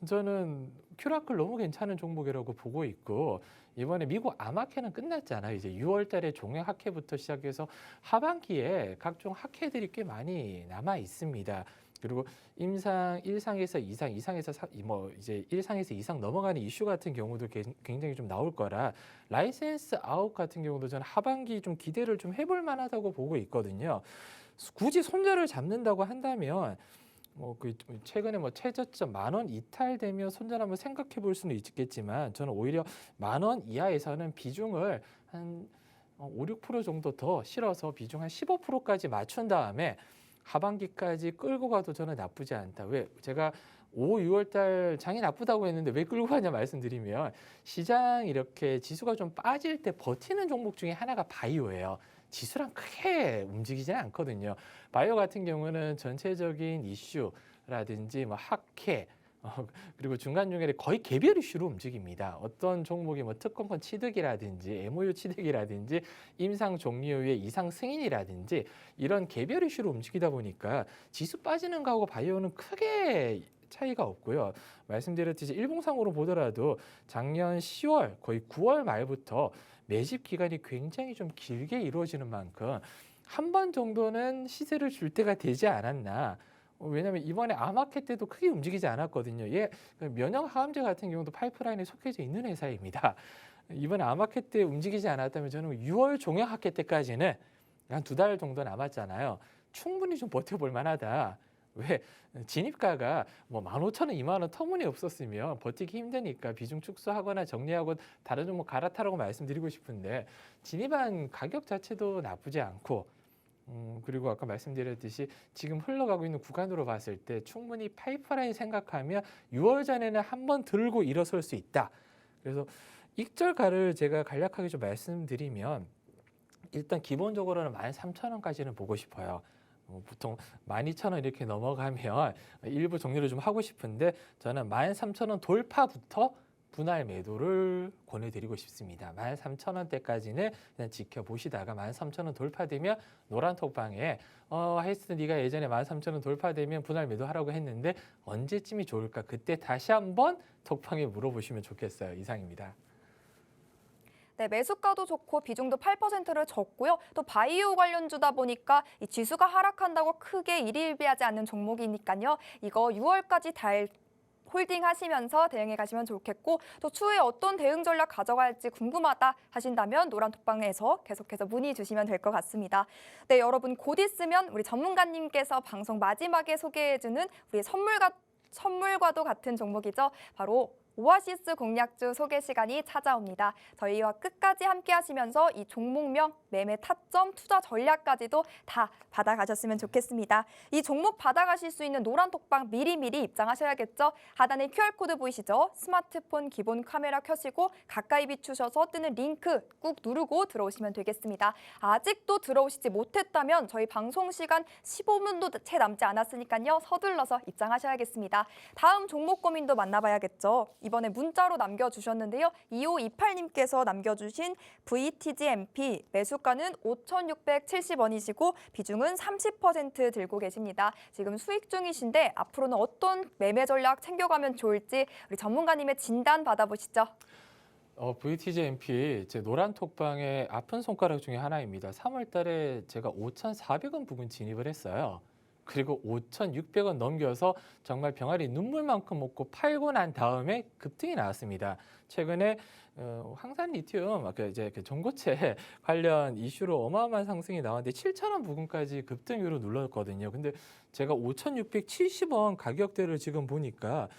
저는 큐라클 너무 괜찮은 종목이라고 보고 있고 이번에 미국 암학회는 끝났잖아요. 이제 6월 달에 종양 학회부터 시작해서 하반기에 각종 학회들이 꽤 많이 남아 있습니다. 그리고 임상 1상에서 2상, 2상에서 이제 1상에서 2상 넘어가는 이슈 같은 경우도 굉장히 좀 나올 거라 라이센스 아웃 같은 경우도 저는 하반기 좀 기대를 좀 해볼 만하다고 보고 있거든요. 굳이 손절을 잡는다고 한다면 그 최근에 최저점 10,000원 이탈되면 손절 한번 생각해 볼 수는 있겠지만 저는 오히려 10,000원 이하에서는 비중을 한 5, 6% 정도 더 실어서 비중 한 15%까지 맞춘 다음에 하반기까지 끌고 가도 저는 나쁘지 않다. 왜? 제가 5, 6월 달 장이 나쁘다고 했는데 왜 끌고 가냐 말씀드리면 시장 이렇게 지수가 좀 빠질 때 버티는 종목 중에 하나가 바이오예요. 지수랑 크게 움직이지는 않거든요. 바이오 같은 경우는 전체적인 이슈라든지 뭐 학회 그리고 중간중간에 거의 개별 이슈로 움직입니다. 어떤 종목이 뭐 특허권 취득이라든지 MOU 취득이라든지 임상 종료 후에 이상 승인이라든지 이런 개별 이슈로 움직이다 보니까 지수 빠지는 거하고 바이오는 크게 차이가 없고요. 말씀드렸듯이 일봉상으로 보더라도 작년 10월 거의 9월 말부터 매집 기간이 굉장히 좀 길게 이루어지는 만큼 한 번 정도는 시세를 줄 때가 되지 않았나. 왜냐하면 이번에 아마켓 때도 크게 움직이지 않았거든요. 면역 항암제 같은 경우도 파이프라인에 속해져 있는 회사입니다. 이번에 아마켓 때 움직이지 않았다면 저는 6월 종영학회 때까지는 한 2달 정도 남았잖아요. 충분히 좀 버텨볼 만하다. 왜? 진입가가 뭐 15,000원, 2만 원 터무니없었으면 버티기 힘드니까 비중 축소하거나 정리하고 다른 종목 갈아타라고 말씀드리고 싶은데 진입한 가격 자체도 나쁘지 않고 그리고 아까 말씀드렸듯이 지금 흘러가고 있는 구간으로 봤을 때 충분히 파이프라인 생각하면 6월 전에는 한번 들고 일어설 수 있다. 그래서 익절가를 제가 간략하게 좀 말씀드리면 일단 기본적으로는 13,000원까지는 보고 싶어요. 보통 12,000원 이렇게 넘어가면 일부 정리를 좀 하고 싶은데 저는 13,000원 돌파부터 분할 매도를 권해드리고 싶습니다. 13,000원대까지는 그냥 지켜보시다가 13,000원 돌파되면 노란톡방에 하이스트 네가 예전에 13,000원 돌파되면 분할 매도하라고 했는데 언제쯤이 좋을까? 그때 다시 한번 톡방에 물어보시면 좋겠어요. 이상입니다.
네, 매수가도 좋고 비중도 8%를 줬고요. 또 바이오 관련주다 보니까 이 지수가 하락한다고 크게 일희일비하지 않는 종목이니까요. 이거 6월까지 달 홀딩 하시면서 대응해 가시면 좋겠고 또 추후에 어떤 대응 전략 가져갈지 궁금하다 하신다면 노란톡방에서 계속해서 문의 주시면 될 것 같습니다. 네, 여러분 곧 있으면 우리 전문가님께서 방송 마지막에 소개해주는 우리 선물과도 같은 종목이죠. 바로 오아시스 공략주 소개 시간이 찾아옵니다. 저희와 끝까지 함께 하시면서 이 종목명, 매매 타점, 투자 전략까지도 다 받아가셨으면 좋겠습니다. 이 종목 받아가실 수 있는 노란톡방 미리미리 입장하셔야겠죠. 하단에 QR코드 보이시죠? 스마트폰 기본 카메라 켜시고 가까이 비추셔서 뜨는 링크 꾹 누르고 들어오시면 되겠습니다. 아직도 들어오시지 못했다면 저희 방송 시간 15분도 채 남지 않았으니까요. 서둘러서 입장하셔야겠습니다. 다음 종목 고민도 만나봐야겠죠. 이번에 문자로 남겨주셨는데요. 2528님께서 남겨주신 VTGMP 매수가는 5,670원이시고 비중은 30% 들고 계십니다. 지금 수익 중이신데 앞으로는 어떤 매매 전략 챙겨가면 좋을지 우리 전문가님의 진단 받아보시죠.
VTGMP 제 노란톡방의 아픈 손가락 중에 하나입니다. 3월 달에 제가 5,400원 부근 진입을 했어요. 그리고 5,600원 넘겨서 정말 병아리 눈물만큼 먹고 팔고 난 다음에 급등이 나왔습니다. 최근에 황산 리튬 아까 이제 그 전고체 관련 이슈로 어마어마한 상승이 나왔는데 7,000원 부근까지 급등으로 눌렀거든요. 근데 제가 5,670원 가격대를 지금 보니까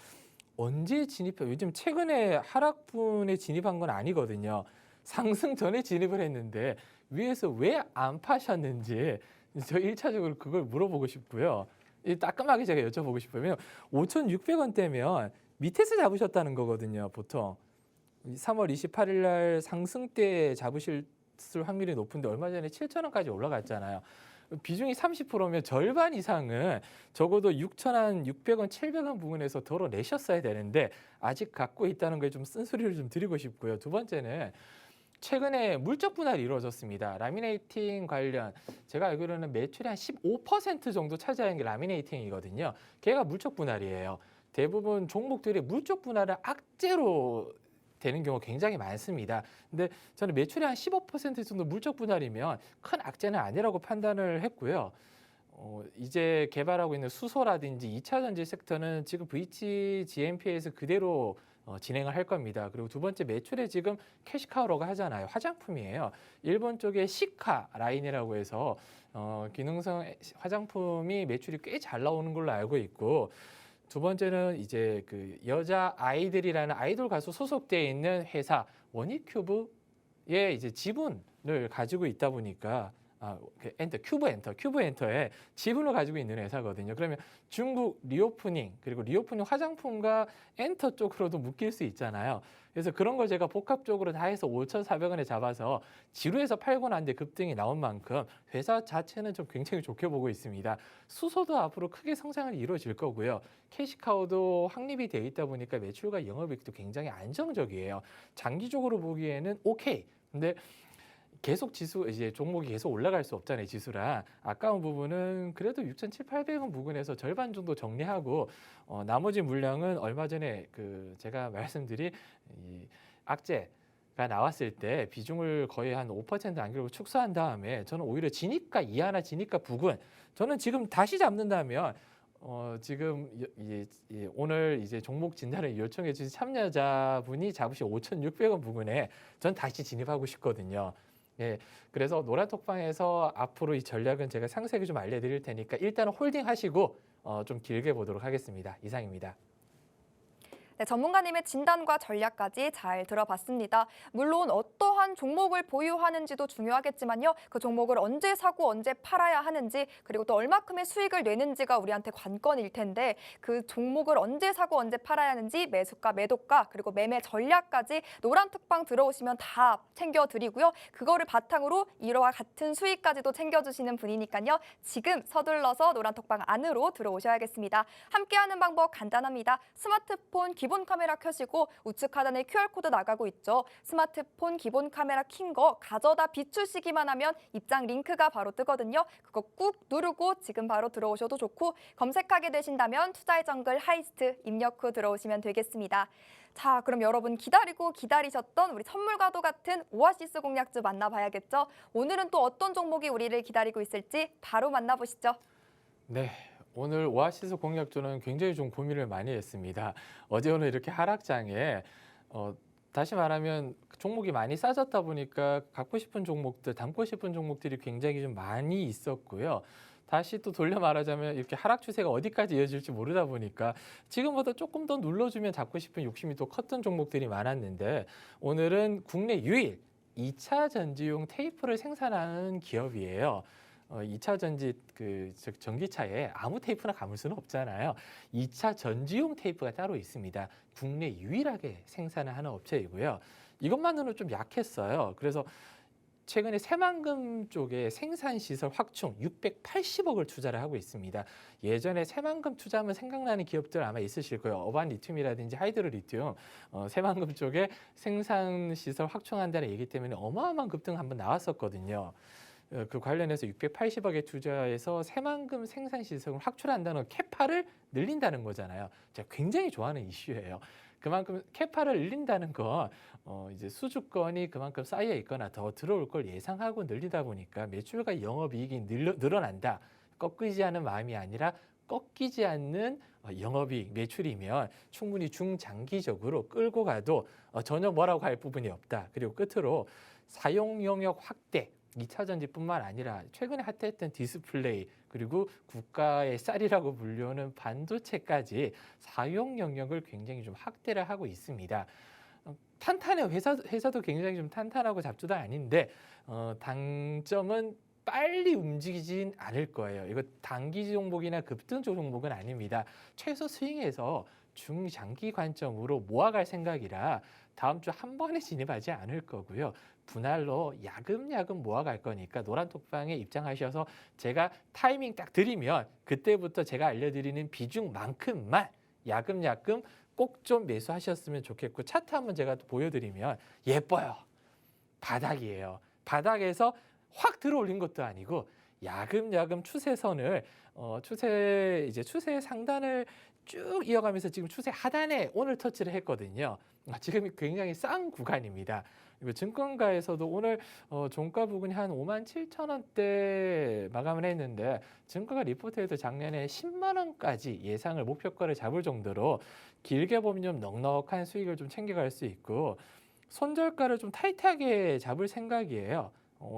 언제 진입해? 요즘 최근에 하락분에 진입한 건 아니거든요. 상승 전에 진입을 했는데 위에서 왜 안 파셨는지 저 1차적으로 그걸 물어보고 싶고요. 따끔하게 제가 여쭤보고 싶어요. 5,600원대면 밑에서 잡으셨다는 거거든요. 보통 3월 28일 날 상승 때 잡으실 확률이 높은데 얼마 전에 7,000원까지 올라갔잖아요. 비중이 30%면 절반 이상은 적어도 6,600원, 700원 부분에서 덜어내셨어야 되는데 아직 갖고 있다는 걸 좀 쓴소리를 좀 드리고 싶고요. 두 번째는 최근에 물적 분할이 이루어졌습니다. 라미네이팅 관련 제가 알기로는 매출의 한 15% 정도 차지하는 게 라미네이팅이거든요. 걔가 물적 분할이에요. 대부분 종목들이 물적 분할을 악재로 되는 경우가 굉장히 많습니다. 근데 저는 매출의 한 15% 정도 물적 분할이면 큰 악재는 아니라고 판단을 했고요. 이제 개발하고 있는 수소라든지 2차 전지 섹터는 지금 VTGMP에서 그대로 진행을 할 겁니다. 그리고 두 번째 매출에 지금 캐시카우라고 하잖아요. 화장품이에요. 일본 쪽에 시카 라인이라고 해서 기능성 화장품이 매출이 꽤 잘 나오는 걸로 알고 있고 두 번째는 이제 그 여자 아이들이라는 아이돌 가수 소속되어 있는 회사 원익큐브 이제 지분을 가지고 있다 보니까 큐브 엔터에 지분을 가지고 있는 회사거든요. 그러면 중국 리오프닝 그리고 리오프닝 화장품과 엔터 쪽으로도 묶일 수 있잖아요. 그래서 그런 걸 제가 복합적으로 다 해서 5,400원에 잡아서 지루해서 팔고 난 뒤 급등이 나온 만큼 회사 자체는 좀 굉장히 좋게 보고 있습니다. 수소도 앞으로 크게 성장을 이루어질 거고요. 캐시카우도 확립이 돼 있다 보니까 매출과 영업이익도 굉장히 안정적이에요. 장기적으로 보기에는 오케이. 근데 계속 이제 종목이 계속 올라갈 수 없잖아요, 지수랑. 아까운 부분은 그래도 6,700~800원 부근에서 절반 정도 정리하고 나머지 물량은 얼마 전에 제가 말씀드린 이 악재가 나왔을 때 비중을 거의 한 5% 안기고 축소한 다음에 저는 오히려 진입가 이하나 진입가 부근 저는 지금 다시 잡는다면 지금 오늘 이제 종목 진단을 요청해 주신 참여자분이 잡으신 5,600원 부근에 전 다시 진입하고 싶거든요. 예, 그래서 노란톡방에서 앞으로 이 전략은 제가 상세하게 좀 알려드릴 테니까 일단은 홀딩 하시고 좀 길게 보도록 하겠습니다. 이상입니다.
네, 전문가님의 진단과 전략까지 잘 들어봤습니다. 물론 어떠한 종목을 보유하는지도 중요하겠지만요. 그 종목을 언제 사고 언제 팔아야 하는지 그리고 또 얼마큼의 수익을 내는지가 우리한테 관건일 텐데 그 종목을 언제 사고 언제 팔아야 하는지 매수가, 매도가 그리고 매매 전략까지 노란톡방 들어오시면 다 챙겨드리고요. 그거를 바탕으로 이와 같은 수익까지도 챙겨주시는 분이니까요. 지금 서둘러서 노란톡방 안으로 들어오셔야겠습니다. 함께하는 방법 간단합니다. 스마트폰 기본 카메라 켜시고 우측 하단에 QR코드 나가고 있죠. 스마트폰 기본 카메라 킨 거 가져다 비추시기만 하면 입장 링크가 바로 뜨거든요. 그거 꾹 누르고 지금 바로 들어오셔도 좋고 검색하게 되신다면 투자의 정글 하이스트 입력 후 들어오시면 되겠습니다. 자, 그럼 여러분 기다리셨던 우리 선물과도 같은 오아시스 공략주 만나봐야겠죠. 오늘은 또 어떤 종목이 우리를 기다리고 있을지 바로 만나보시죠.
네. 오늘 오아시스 공략주는 굉장히 좀 고민을 많이 했습니다. 어제 오늘 이렇게 하락장에 다시 말하면 종목이 많이 싸졌다 보니까 갖고 싶은 종목들, 담고 싶은 종목들이 굉장히 좀 많이 있었고요. 다시 또 돌려 말하자면 이렇게 하락 추세가 어디까지 이어질지 모르다 보니까 지금보다 조금 더 눌러주면 잡고 싶은 욕심이 또 컸던 종목들이 많았는데 오늘은 국내 유일 2차 전지용 테이프를 생산하는 기업이에요. 2차 전지 즉 전기차에 아무 테이프나 감을 수는 없잖아요. 2차 전지용 테이프가 따로 있습니다. 국내 유일하게 생산을 하는 업체이고요. 이것만으로는 좀 약했어요. 그래서 최근에 새만금 쪽에 생산시설 확충 680억을 투자를 하고 있습니다. 예전에 새만금 투자하면 생각나는 기업들 아마 있으실 거예요. 어반리튬이라든지 하이드로리튬, 새만금 쪽에 생산시설 확충한다는 얘기 때문에 어마어마한 급등 한번 나왔었거든요. 그 관련해서 680억에 투자해서 새만금 생산시설을 확출한다는 캐파를 늘린다는 거잖아요. 제가 굉장히 좋아하는 이슈예요. 그만큼 캐파를 늘린다는 건 이제 수주권이 그만큼 쌓여 있거나 더 들어올 걸 예상하고 늘리다 보니까 매출과 영업이익이 늘어난다. 꺾이지 않는 마음이 아니라 꺾이지 않는 영업이익 매출이면 충분히 중장기적으로 끌고 가도 전혀 뭐라고 할 부분이 없다. 그리고 끝으로 사용 영역 확대. 2차 전지뿐만 아니라 최근에 핫했던 디스플레이 그리고 국가의 쌀이라고 불리는 반도체까지 사용 영역을 굉장히 좀 확대를 하고 있습니다. 탄탄해요. 회사도 굉장히 좀 탄탄하고 잡주도 아닌데 당점은 빨리 움직이진 않을 거예요. 이거 단기 종목이나 급등 종목은 아닙니다. 최소 스윙에서 중장기 관점으로 모아갈 생각이라 다음 주 한 번에 진입하지 않을 거고요. 분할로 야금야금 모아갈 거니까 노란톡방에 입장하셔서 제가 타이밍 딱 드리면 그때부터 제가 알려드리는 비중만큼만 야금야금 꼭 좀 매수하셨으면 좋겠고 차트 한번 제가 또 보여드리면 예뻐요. 바닥이에요. 바닥에서 확 들어올린 것도 아니고 야금야금 추세선을 추세 상단을 쭉 이어가면서 지금 추세 하단에 오늘 터치를 했거든요. 지금 굉장히 싼 구간입니다. 그리고 증권가에서도 오늘 종가 부근이 한 57,000원대 마감을 했는데 증권가 리포트에도 작년에 10만 원까지 예상을 목표가를 잡을 정도로 길게 보면 좀 넉넉한 수익을 좀 챙겨갈 수 있고 손절가를 좀 타이트하게 잡을 생각이에요.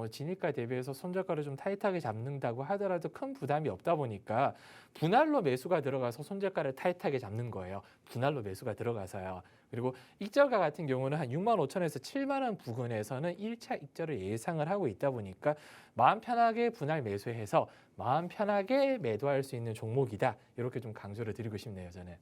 진입가 대비해서 손절가를 좀 타이트하게 잡는다고 하더라도 큰 부담이 없다 보니까 분할로 매수가 들어가서 손절가를 타이트하게 잡는 거예요. 분할로 매수가 들어가서요. 그리고 익절가 같은 경우는 한 6만 5천에서 7만 원 부근에서는 1차 익절을 예상을 하고 있다 보니까 마음 편하게 분할 매수해서 마음 편하게 매도할 수 있는 종목이다. 이렇게 좀 강조를 드리고 싶네요, 저는.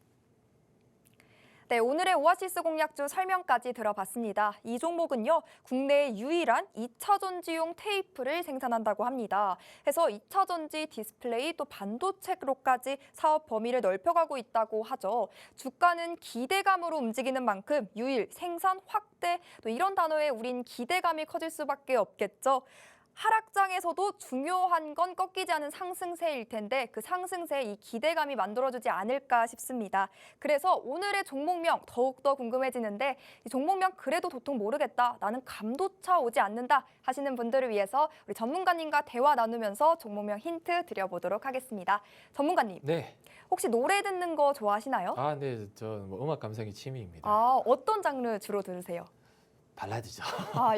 네, 오늘의 오아시스 공략주 설명까지 들어봤습니다. 이 종목은요, 국내의 유일한 2차 전지용 테이프를 생산한다고 합니다. 해서 2차 전지 디스플레이 또 반도체로까지 사업 범위를 넓혀가고 있다고 하죠. 주가는 기대감으로 움직이는 만큼 유일, 생산, 확대 또 이런 단어에 우린 기대감이 커질 수밖에 없겠죠. 하락장에서도 중요한 건 꺾이지 않은 상승세일 텐데 그 상승세에 이 기대감이 만들어주지 않을까 싶습니다. 그래서 오늘의 종목명 더욱더 궁금해지는데 이 종목명 그래도 도통 모르겠다. 나는 감도차 오지 않는다 하시는 분들을 위해서 우리 전문가님과 대화 나누면서 종목명 힌트 드려보도록 하겠습니다. 전문가님,
네.
혹시 노래 듣는 거 좋아하시나요?
네. 저 음악 감상이 취미입니다.
어떤 장르 주로 들으세요?
발라드죠.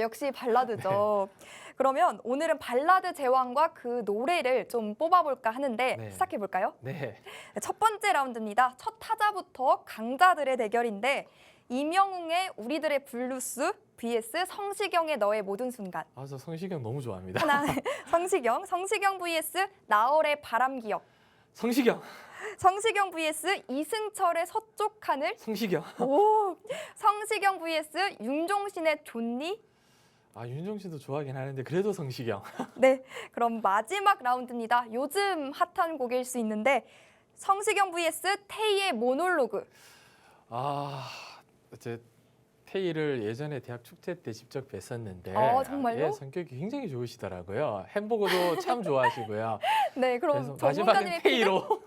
역시 발라드죠. 그러면 오늘은 발라드 제왕과 그 노래를 좀 뽑아볼까 하는데
네.
시작해볼까요?
네.
첫 번째 라운드입니다. 첫 타자부터 강자들의 대결인데 이명웅의 우리들의 블루스 vs 성시경의 너의 모든 순간.
저 성시경 너무 좋아합니다.
하나, 성시경 vs 나얼의 바람기억.
성시경.
성시경 vs 이승철의 서쪽 하늘.
성시경.
오, 성시경 vs 윤종신의 존니.
윤종신도 좋아하긴 하는데 그래도 성시경.
네, 그럼 마지막 라운드입니다. 요즘 핫한 곡일 수 있는데 성시경 vs 테이의 모놀로그.
제 테이를 예전에 대학 축제 때 직접 뵀었는데
정말요?
예, 성격이 굉장히 좋으시더라고요. 햄버거도 참 좋아하시고요.
네, 그럼
그래서 마지막엔
전문가님의
테이로.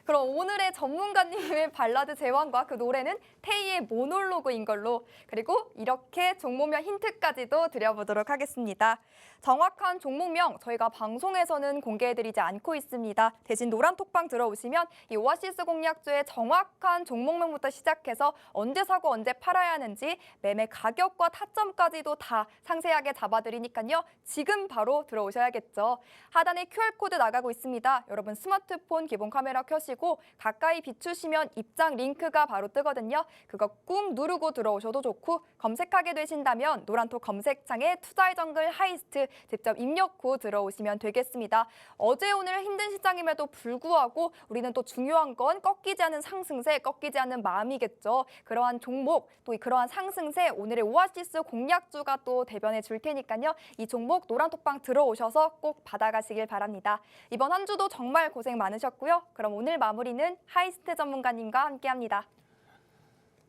그럼 오늘의 전문가님의 발라드 제왕과 그 노래는 테이의 모놀로그인 걸로. 그리고 이렇게 종목명 힌트까지도 드려보도록 하겠습니다. 정확한 종목명 저희가 방송에서는 공개해드리지 않고 있습니다. 대신 노란톡방 들어오시면 이 오아시스 공략주의 정확한 종목명부터 시작해서 언제 사고 언제 팔아야 하는지 매매 가격과 타점까지도 다 상세하게 잡아드리니까요. 지금 바로 들어오셔야겠죠. 하단에 QR코드 나가고 있습니다. 여러분 스마트폰 기본 카메라 켜시고 가까이 비추시면 입장 링크가 바로 뜨거든요. 그거 꾹 누르고 들어오셔도 좋고 검색하게 되신다면 노란톡 검색창에 투자의 정글 하이스트 직접 입력 후 들어오시면 되겠습니다. 어제 오늘 힘든 시장임에도 불구하고 우리는 또 중요한 건 꺾이지 않은 상승세, 꺾이지 않는 마음이겠죠. 그러한 종목, 또 그러한 상승세 오늘의 오아시스 공략주가 또 대변해 줄 테니까요. 이 종목 노란톡방 들어오셔서 꼭 받아가시길 바랍니다. 이번 한 주도 정말 고생 많으셨고요. 그럼 오늘 마무리는 하이스트 전문가님과 함께합니다.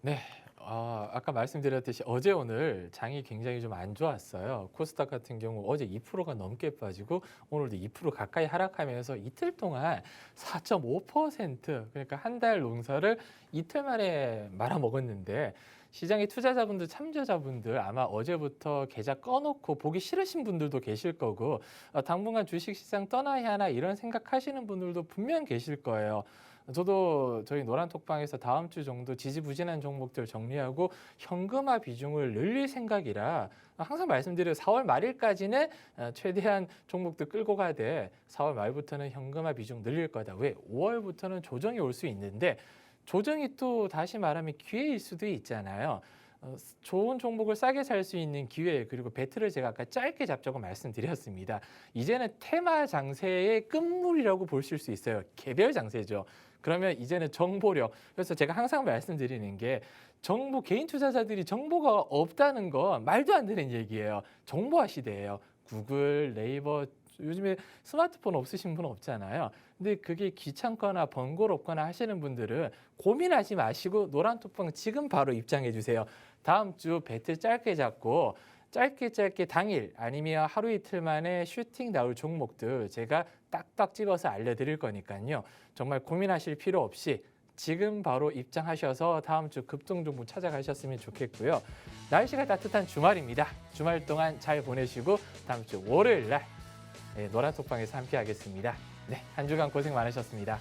네. 아까 말씀드렸듯이 어제 오늘 장이 굉장히 좀 안 좋았어요. 코스닥 같은 경우 어제 2%가 넘게 빠지고 오늘도 2% 가까이 하락하면서 이틀 동안 4.5% 그러니까 한 달 농사를 이틀 만에 말아먹었는데 시장의 투자자분들, 참여자분들 아마 어제부터 계좌 꺼놓고 보기 싫으신 분들도 계실 거고 당분간 주식시장 떠나야 하나 이런 생각하시는 분들도 분명 계실 거예요. 저도 저희 노란톡방에서 다음 주 정도 지지부진한 종목들 정리하고 현금화 비중을 늘릴 생각이라 항상 말씀드려요. 4월 말일까지는 최대한 종목들 끌고 가되 4월 말부터는 현금화 비중 늘릴 거다. 왜? 5월부터는 조정이 올 수 있는데 조정이 또 다시 말하면 기회일 수도 있잖아요. 좋은 종목을 싸게 살 수 있는 기회 그리고 배틀을 제가 아까 짧게 잡자고 말씀드렸습니다. 이제는 테마 장세의 끝물이라고 보실 수 있어요. 개별 장세죠. 그러면 이제는 정보력. 그래서 제가 항상 말씀드리는 게 정보 개인 투자자들이 정보가 없다는 건 말도 안 되는 얘기예요. 정보화 시대예요. 구글, 네이버 요즘에 스마트폰 없으신 분 없잖아요. 근데 그게 귀찮거나 번거롭거나 하시는 분들은 고민하지 마시고 노란톡방 지금 바로 입장해 주세요. 다음 주 배틀 짧게 잡고 짧게 당일 아니면 하루 이틀 만에 슈팅 나올 종목들 제가 딱딱 집어서 알려드릴 거니까요. 정말 고민하실 필요 없이 지금 바로 입장하셔서 다음 주 급등 종목 찾아가셨으면 좋겠고요. 날씨가 따뜻한 주말입니다. 주말 동안 잘 보내시고 다음 주 월요일 날 노란톡방에서 함께 하겠습니다. 네, 한 주간 고생 많으셨습니다.